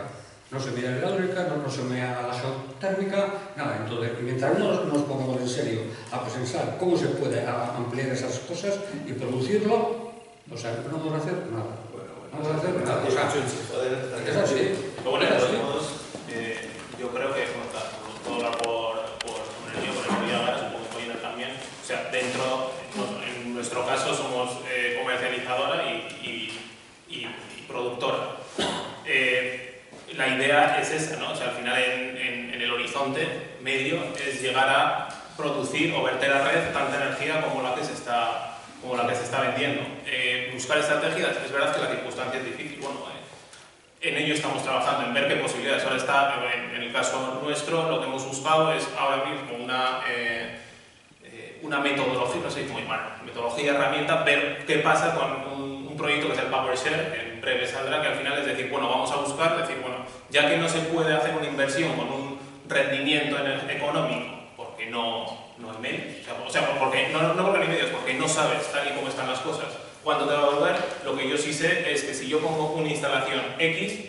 No se mira la eólica, no se mira la geotérmica, nada. Entonces, mientras no nos pongamos en serio a pensar cómo se puede ampliar esas cosas y producirlo, o sea, no vamos a hacer nada. No vamos a hacer nada. O sea, es así. Bueno, yo creo que puedo hablar por energía, supongo que Goyener también. O sea, en nuestro caso somos comercializadora y productora. La idea es esa, ¿no? O sea, al final en el horizonte medio es llegar a producir o verter a red tanta energía como la que se está vendiendo. Buscar estrategias, es verdad que la circunstancia es difícil. Bueno, en ello estamos trabajando, en ver qué posibilidades. Ahora está, en el caso nuestro, lo que hemos buscado es ahora mismo una metodología, no sé cómo llamar, metodología, herramienta, ver qué pasa con un proyecto que es el PowerShare, que en breve saldrá, que al final es decir, bueno, vamos a buscar, ya que no se puede hacer una inversión con un rendimiento económico, porque no hay medios, no porque no hay medios, porque no sabes tal y cómo están las cosas, cuánto te va a volver. Lo que yo sí sé es que si yo pongo una instalación X,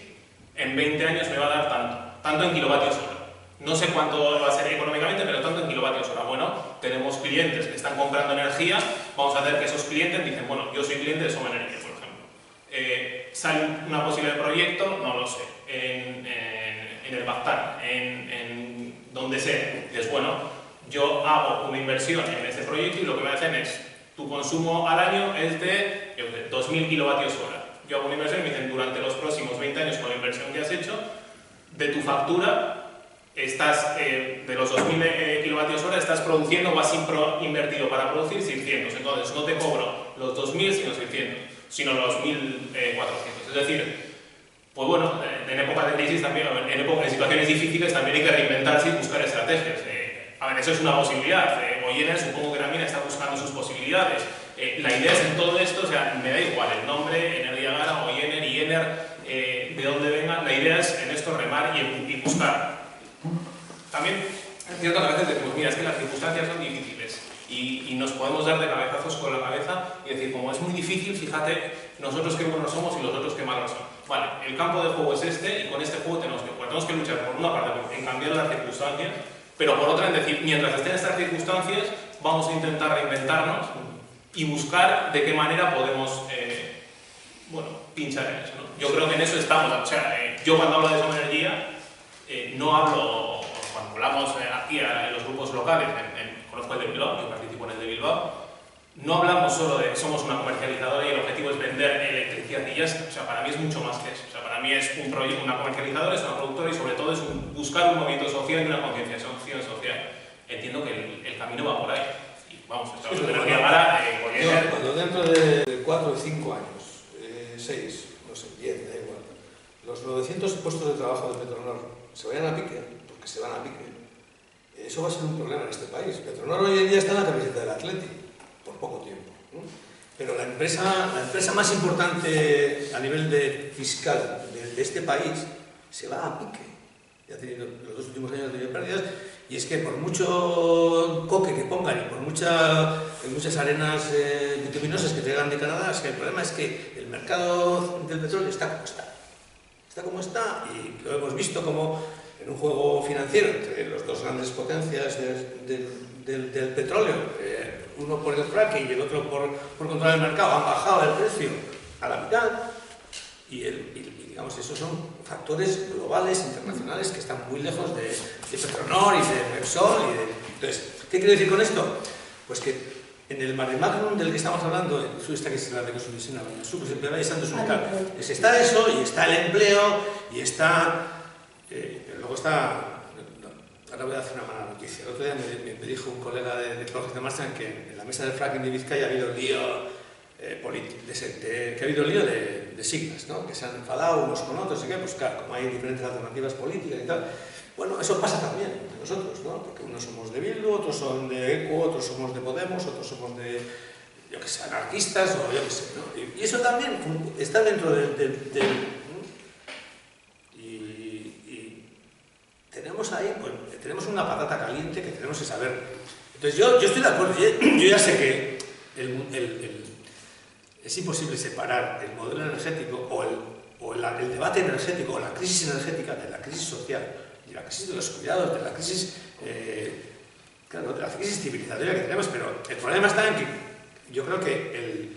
en 20 años me va a dar tanto en kilovatios hora. No sé cuánto va a ser económicamente, pero tanto en kilovatios hora. Bueno, tenemos clientes que están comprando energía, vamos a hacer que esos clientes dicen, bueno, yo soy cliente de Soma Energía, por ejemplo. ¿Sale una posible proyecto? No lo sé. En el Bactán, en donde sea. Dices, bueno, yo hago una inversión en ese proyecto y lo que me hacen es, tu consumo al año es de 2.000 kilovatios hora. Yo hago una inversión y me dicen, durante los próximos 20 años con la inversión que has hecho, de tu factura, de los 2.000 kilovatios hora, estás produciendo o has invertido para producir 600. Entonces no te cobro los 2.000 sino 600, sino los 1.400. Es decir, pues bueno, en época de crisis también, en época de situaciones difíciles también hay que reinventarse y buscar estrategias. A ver, eso es una posibilidad. Goyener supongo que también está buscando sus posibilidades. La idea es en todo esto, o sea, me da igual el nombre, Energía Gara, Goyener, Iener, de dónde venga, la idea es en esto remar y buscar. También es cierto que a veces decimos, mira, es que las circunstancias son difíciles y nos podemos dar de cabezazos con la cabeza y decir, como es muy difícil, fíjate, nosotros qué buenos somos y los otros qué malos son. Vale, el campo de juego es este y con este juego tenemos que luchar por una parte en cambiar las circunstancias, pero por otra en decir, mientras estén estas circunstancias, vamos a intentar reinventarnos y buscar de qué manera podemos pinchar en eso, ¿no? Yo creo que en eso estamos. O sea, yo cuando hablo de Soma Energía, no hablo, cuando hablamos aquí en los grupos locales, conozco el de Bilbao, yo participo en el de Bilbao, no hablamos solo de somos una comercializadora y el objetivo es vender electricidad y ya está. O sea, para mí es mucho más que eso. O sea, para mí es una comercializadora, es una productora y sobre todo es buscar un movimiento social y una concienciación social. Entiendo que el camino va por ahí. Y vamos, estamos en energía mala. Cuando dentro de 4 o 5 años, 6, no sé, 10, da igual, los 900 puestos de trabajo de Petronor se vayan a pique, porque se van a pique, eso va a ser un problema en este país. Petronor hoy en día está en la camiseta del Atleti, por poco tiempo, ¿no? Pero la empresa más importante a nivel fiscal de este país se va a pique. Ya ha tenido, los 2 últimos años ha tenido pérdidas, y es que por mucho coque que pongan y por muchas arenas bituminosas que traigan de Canadá, es que el problema es que el mercado del petróleo está como está. Está como está, y lo hemos visto como en un juego financiero entre las 2 grandes potencias del petróleo, uno por el fracking y el otro por controlar el mercado, han bajado el precio a la mitad, y digamos, esos son factores globales, internacionales, que están muy lejos de Petronor y de Repsol. Entonces, ¿qué quiero decir con esto? Pues que en el mare magnum del que estamos hablando, esta que es la de Consumición, está eso, y está el empleo, y está... luego está... Ahora voy a hacer una mala noticia. El otro día me dijo un colega de Project Master que en la mesa del fracking de Vizcaya ha habido lío que ha habido lío de siglas, ¿no? Que se han enfadado unos con otros, y que, pues claro, como hay diferentes alternativas políticas y tal. Bueno, eso pasa también entre nosotros, ¿no? Porque unos somos de Bildu, otros son de ECO, otros somos de Podemos, otros somos de, yo que sé, anarquistas, o yo que sé, ¿no? Y eso también está dentro y tenemos ahí, pues, tenemos una patata caliente que tenemos que saber. Entonces yo estoy de acuerdo, yo ya sé que es imposible separar el modelo energético o el debate energético o la crisis energética de la crisis social, de la crisis de los cuidados, de la crisis, claro, de la crisis civilizatoria que tenemos. Pero el problema está en que yo creo que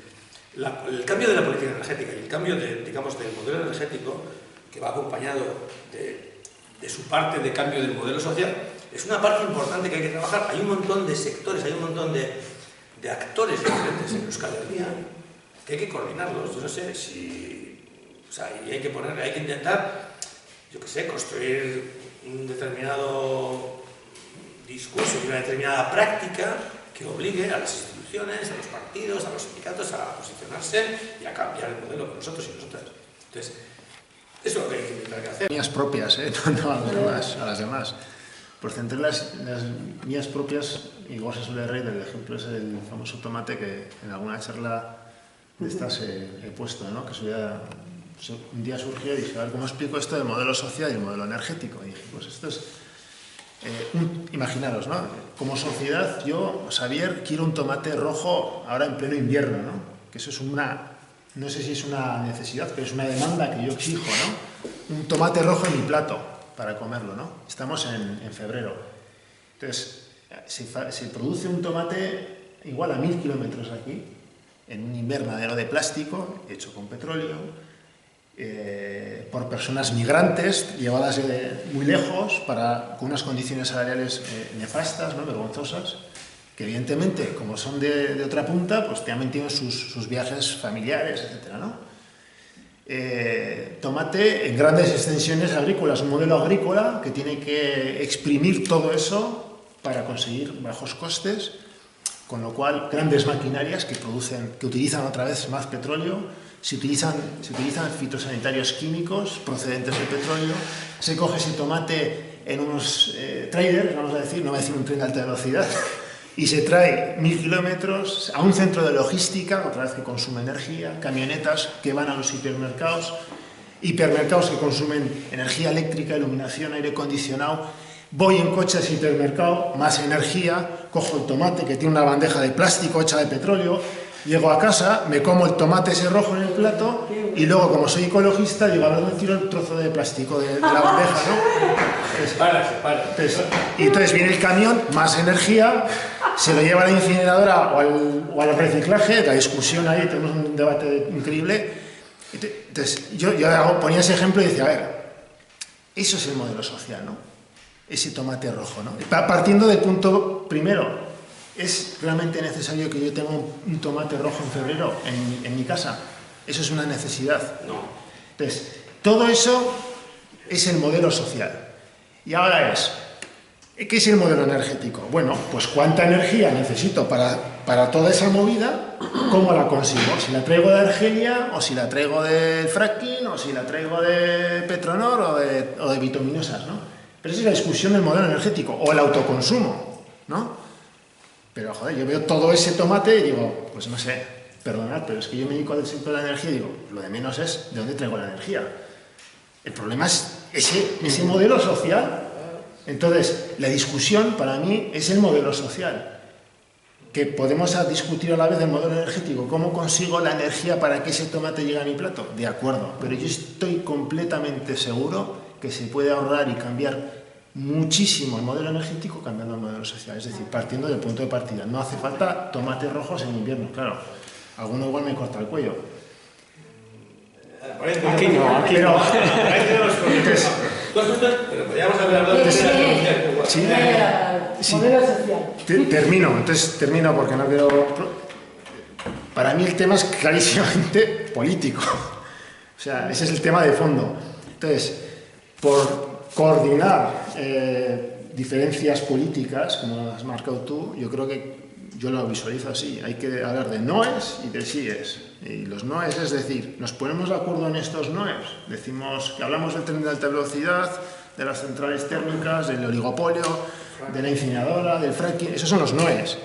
el cambio de la política energética y el cambio digamos, del modelo energético, que va acompañado de su parte de cambio del modelo social, es una parte importante que hay que trabajar. Hay un montón de sectores, hay un montón de actores diferentes en Euskal Herria que hay que coordinarlos. Yo no sé si... O sea, y hay que intentar, yo qué sé, construir un determinado discurso y una determinada práctica que obligue a las instituciones, a los partidos, a los sindicatos a posicionarse y a cambiar el modelo con nosotros y nosotras. Entonces, eso es lo que hay que intentar hacer. Mías propias, no a las demás. Por centrar las mías propias, igual se suele reír del ejemplo ese del famoso tomate que en alguna charla de estas he puesto, ¿no? Que un día surgió y dije, a ver, ¿cómo explico esto del modelo social y el modelo energético? Y dije, pues esto es... imaginaros, ¿no? Como sociedad, yo, Xavier, quiero un tomate rojo ahora en pleno invierno, ¿no? Que eso es no sé si es una necesidad, pero es una demanda que yo exijo, ¿no? Un tomate rojo en mi plato para comerlo, ¿no? Estamos en febrero. Entonces, se produce un tomate igual a 1000 kilómetros aquí, en un invernadero de plástico, hecho con petróleo, por personas migrantes, llevadas muy lejos, con unas condiciones salariales nefastas, ¿no? Vergonzosas, que evidentemente, como son de otra punta, pues también tienen sus viajes familiares, etc., ¿no? Tomate en grandes extensiones agrícolas, un modelo agrícola que tiene que exprimir todo eso para conseguir bajos costes, con lo cual grandes maquinarias que utilizan otra vez más petróleo, se utilizan fitosanitarios químicos procedentes del petróleo, se coge ese tomate en unos trailers, vamos a decir, no voy a decir un tren de alta velocidad, y se trae 1000 kilómetros a un centro de logística, otra vez que consume energía, camionetas que van a los hipermercados, hipermercados que consumen energía eléctrica, iluminación, aire acondicionado. Voy en coche a ese hipermercado, más energía, cojo el tomate que tiene una bandeja de plástico hecha de petróleo, llego a casa, me como el tomate ese rojo en el plato y luego, como soy ecologista, digo, a ver dónde tiro el trozo de plástico de la bandeja, ¿no? Se para. Y entonces viene el camión, más energía, se lo lleva a la incineradora o al reciclaje, la discusión ahí, tenemos un debate increíble. Entonces yo ponía ese ejemplo y decía, a ver, eso es el modelo social, ¿no? Ese tomate rojo, ¿no? Partiendo del punto primero, ¿Es realmente necesario que yo tenga un tomate rojo en febrero en mi casa? ¿Eso es una necesidad? No. Entonces, todo eso es el modelo social. Y ahora ¿qué es el modelo energético? Bueno, pues cuánta energía necesito para toda esa movida, ¿cómo la consigo? Si la traigo de Argelia, o si la traigo de fracking, o si la traigo de Petronor o de bituminosas, ¿no? Pero esa es la discusión del modelo energético, o el autoconsumo, ¿no? Pero, joder, yo veo todo ese tomate y digo, pues no sé, perdonad, pero es que yo me dedico al sector de la energía y digo, lo de menos es de dónde traigo la energía. El problema es ese modelo social. Entonces, la discusión para mí es el modelo social. Que podemos discutir a la vez del modelo energético, cómo consigo la energía para que ese tomate llegue a mi plato. De acuerdo, pero yo estoy completamente seguro que se puede ahorrar y cambiar muchísimo el modelo energético cambiando el modelo social. Es decir, partiendo del punto de partida. No hace falta tomates rojos en invierno, claro. Alguno igual me corta el cuello. Aquí no, aquí no. Pero podríamos haber hablado de modelo social. Termino porque no quiero... Para mí el tema es clarísimamente político. O sea, ese es el tema de fondo. Entonces, por coordinar diferencias políticas, como las has marcado tú, yo creo que yo lo visualizo así. Hay que hablar de noes y de síes. Y los noes es decir, nos ponemos de acuerdo en estos noes. Decimos que hablamos del tren de alta velocidad, de las centrales térmicas, del oligopolio, de la incineradora, del fracking. Esos son los noes.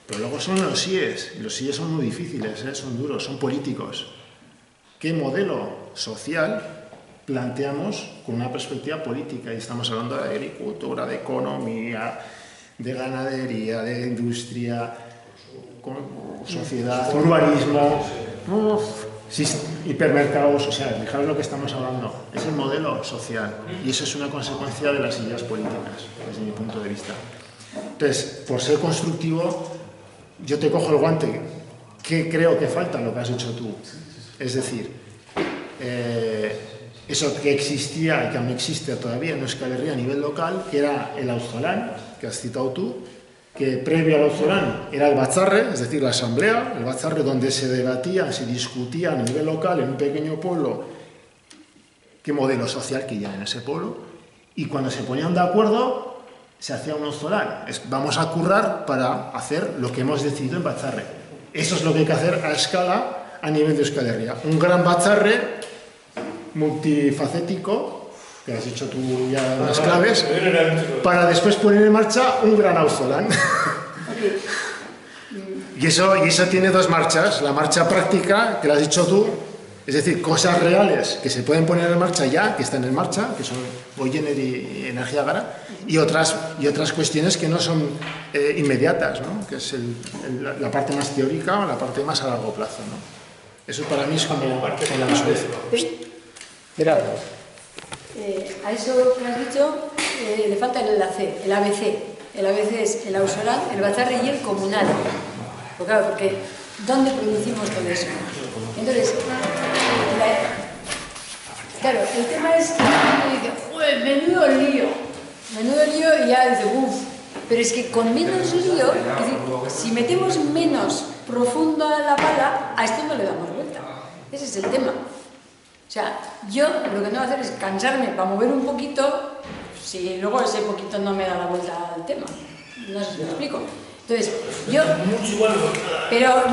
Pero luego son los síes. Y los síes son muy difíciles, son duros, son políticos. ¿Qué modelo social planteamos con una perspectiva política? Y estamos hablando de agricultura, de economía, de ganadería, de industria, sociedad, urbanismo, hipermercados, o sea, fijaros lo que estamos hablando. Es el modelo social y eso es una consecuencia de las ideas políticas, desde mi punto de vista. Entonces, por ser constructivo, yo te cojo el guante. ¿Qué creo que falta? Lo que has dicho tú. Es decir, eso que existía y que aún existe todavía en Euskal Herria a nivel local, que era el auzolán, que has citado tú, que previo al auzolán era el batzarre, es decir, la asamblea, el batzarre donde se debatía, se discutía a nivel local en un pequeño pueblo qué modelo social querían en ese pueblo, y cuando se ponían de acuerdo se hacía un auzolán. Vamos a currar para hacer lo que hemos decidido en batzarre. Eso es lo que hay que hacer a escala a nivel de Euskal Herria. Un gran batzarre multifacético, que has dicho tú ya las claves, para después poner en marcha un gran auzolán. Y eso tiene dos marchas. La marcha práctica, que la has dicho tú, es decir, cosas reales que se pueden poner en marcha ya, que están en marcha, que son Goyener y Energía Gara, y otras cuestiones que no son inmediatas, ¿no? Que es la parte más teórica o la parte más a largo plazo, ¿no? Eso para mí es como la resolución. Mira. A eso que has dicho le falta el enlace, el ABC. El ABC es el auzolán, el batzarre y el comunal. Porque ¿dónde producimos todo eso? Entonces, claro, el tema es que uno dice, ¡joder, menudo lío! Y ya dice, uff. Pero es que con menos lío, es decir, si metemos menos profundo a la pala, a esto no le damos vuelta. Ese es el tema. O sea, yo lo que no voy a hacer es cansarme para mover un poquito si luego ese poquito no me da la vuelta al tema. No sé si me explico. Entonces, pero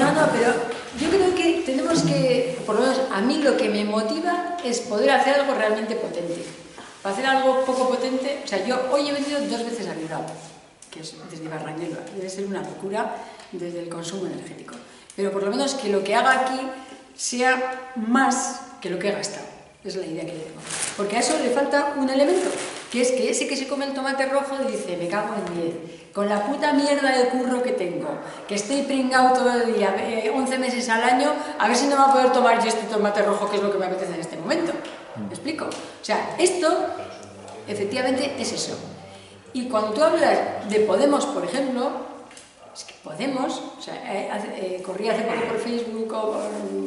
yo creo que tenemos que, por lo menos a mí lo que me motiva es poder hacer algo realmente potente. Para hacer algo poco potente, o sea, yo hoy he venido 2 veces a Bilbao, que es desde Barranquilla, debe ser una locura desde el consumo energético. Pero por lo menos que lo que haga aquí sea más que lo que he gastado. Es la idea que tengo. Porque a eso le falta un elemento, que es que ese que se come el tomate rojo dice, me cago en 10, con la puta mierda de curro que tengo, que estoy pringado todo el día, 11 meses al año, a ver si no me va a poder tomar yo este tomate rojo, que es lo que me apetece en este momento. ¿Me explico? O sea, esto, efectivamente, es eso. Y cuando tú hablas de Podemos, por ejemplo, es que Podemos, o sea, corría hace poco por Facebook o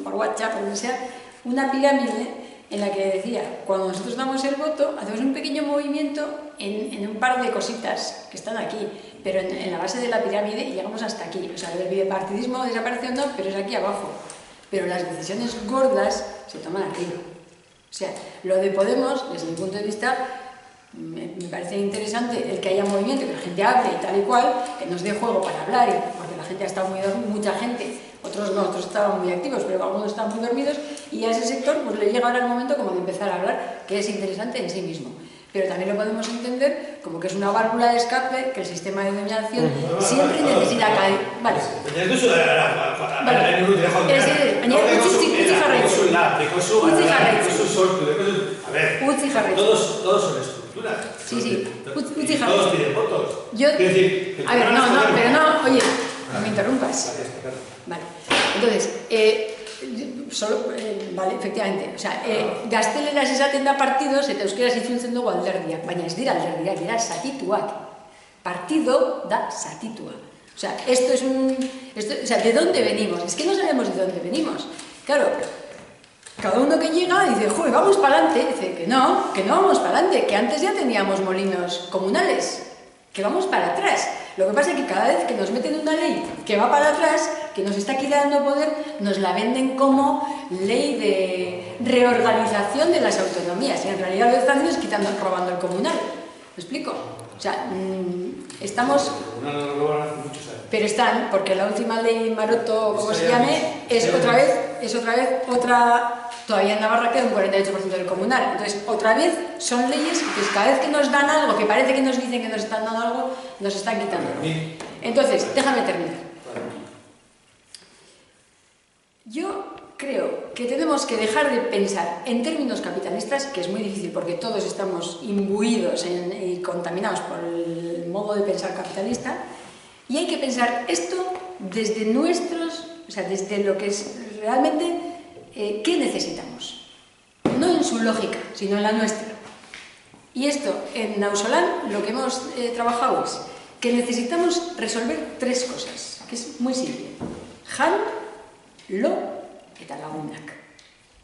por WhatsApp, o donde sea, una pirámide en la que decía, cuando nosotros damos el voto, hacemos un pequeño movimiento en un par de cositas que están aquí, pero en la base de la pirámide y llegamos hasta aquí. O sea, el bipartidismo desapareció, no, pero es aquí abajo. Pero las decisiones gordas se toman arriba. O sea, lo de Podemos, desde mi punto de vista, me parece interesante el que haya movimiento, que la gente hable y tal y cual, que nos dé juego para hablar, porque la gente ha estado muy dormida, mucha gente, otros no, otros estaban muy activos, pero algunos estaban muy dormidos, y a ese sector pues le llega ahora el momento como de empezar a hablar, que es interesante en sí mismo. Pero también lo podemos entender como que es una válvula de escape, que el sistema de dominación siempre necesita caer. Vale. Utzi jarraitu. Todos son estructuras. Sí. Utzi jarraitu. Todos piden votos. A ver, pero no, oye, no me interrumpas. Vale. Entonces, vale, efectivamente, gazteleraz esaten da partidos eta euskeraz itzultzen dugu alderdiak, baina ez dira alderdiak, dira zatituak. Partido da zatitua. O sea, ¿de dónde venimos? Es que no sabemos de dónde venimos. Claro, cada uno que llega dice, joder, vamos para adelante. Dice que no vamos para adelante, que antes ya teníamos molinos comunales, que vamos para atrás. Lo que pasa es que cada vez que nos meten una ley que va para atrás, que nos está quitando poder, nos la venden como ley de reorganización de las autonomías. Y en realidad lo que están haciendo es robando el comunal. ¿Me explico? O sea, estamos... Pero están, porque la última ley Maroto, como se llame, es otra vez, todavía en Navarra queda un 48% del comunal. Entonces, otra vez son leyes que cada vez que nos dan algo, que parece que nos dicen que nos están dando algo, nos están quitando. Entonces, déjame terminar. Yo creo que tenemos que dejar de pensar en términos capitalistas, que es muy difícil porque todos estamos imbuidos y contaminados por el modo de pensar capitalista, y hay que pensar esto desde desde lo que es realmente qué necesitamos. No en su lógica, sino en la nuestra. Y esto, en Nausolán, lo que hemos trabajado es que necesitamos resolver tres cosas, que es muy simple. Jan, lo eta lagunak.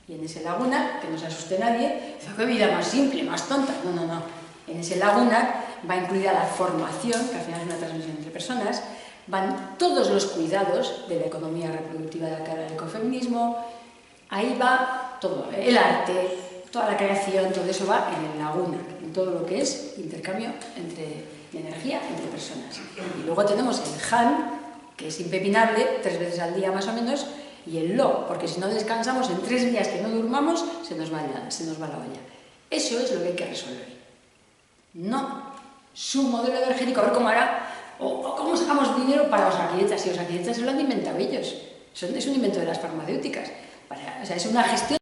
Y en ese lagunak, que no se asuste nadie, dice, qué vida más simple, más tonta. No. En ese lagunak va incluida la formación, que al final es una transmisión entre personas, van todos los cuidados de la economía reproductiva de la cara del ecofeminismo, ahí va todo, el arte, toda la creación, todo eso va en el lagunak, en todo lo que es intercambio de energía entre personas. Y luego tenemos el Jan, que es impepinable, 3 veces al día más o menos, y el lo, porque si no descansamos en 3 días que no durmamos, se nos va la olla. Eso es lo que hay que resolver. No su modelo energético, a ver cómo hará, o cómo sacamos dinero para Osakidetzas. Si Osakidetzas se lo han inventado ellos. Es un invento de las farmacéuticas. Es una gestión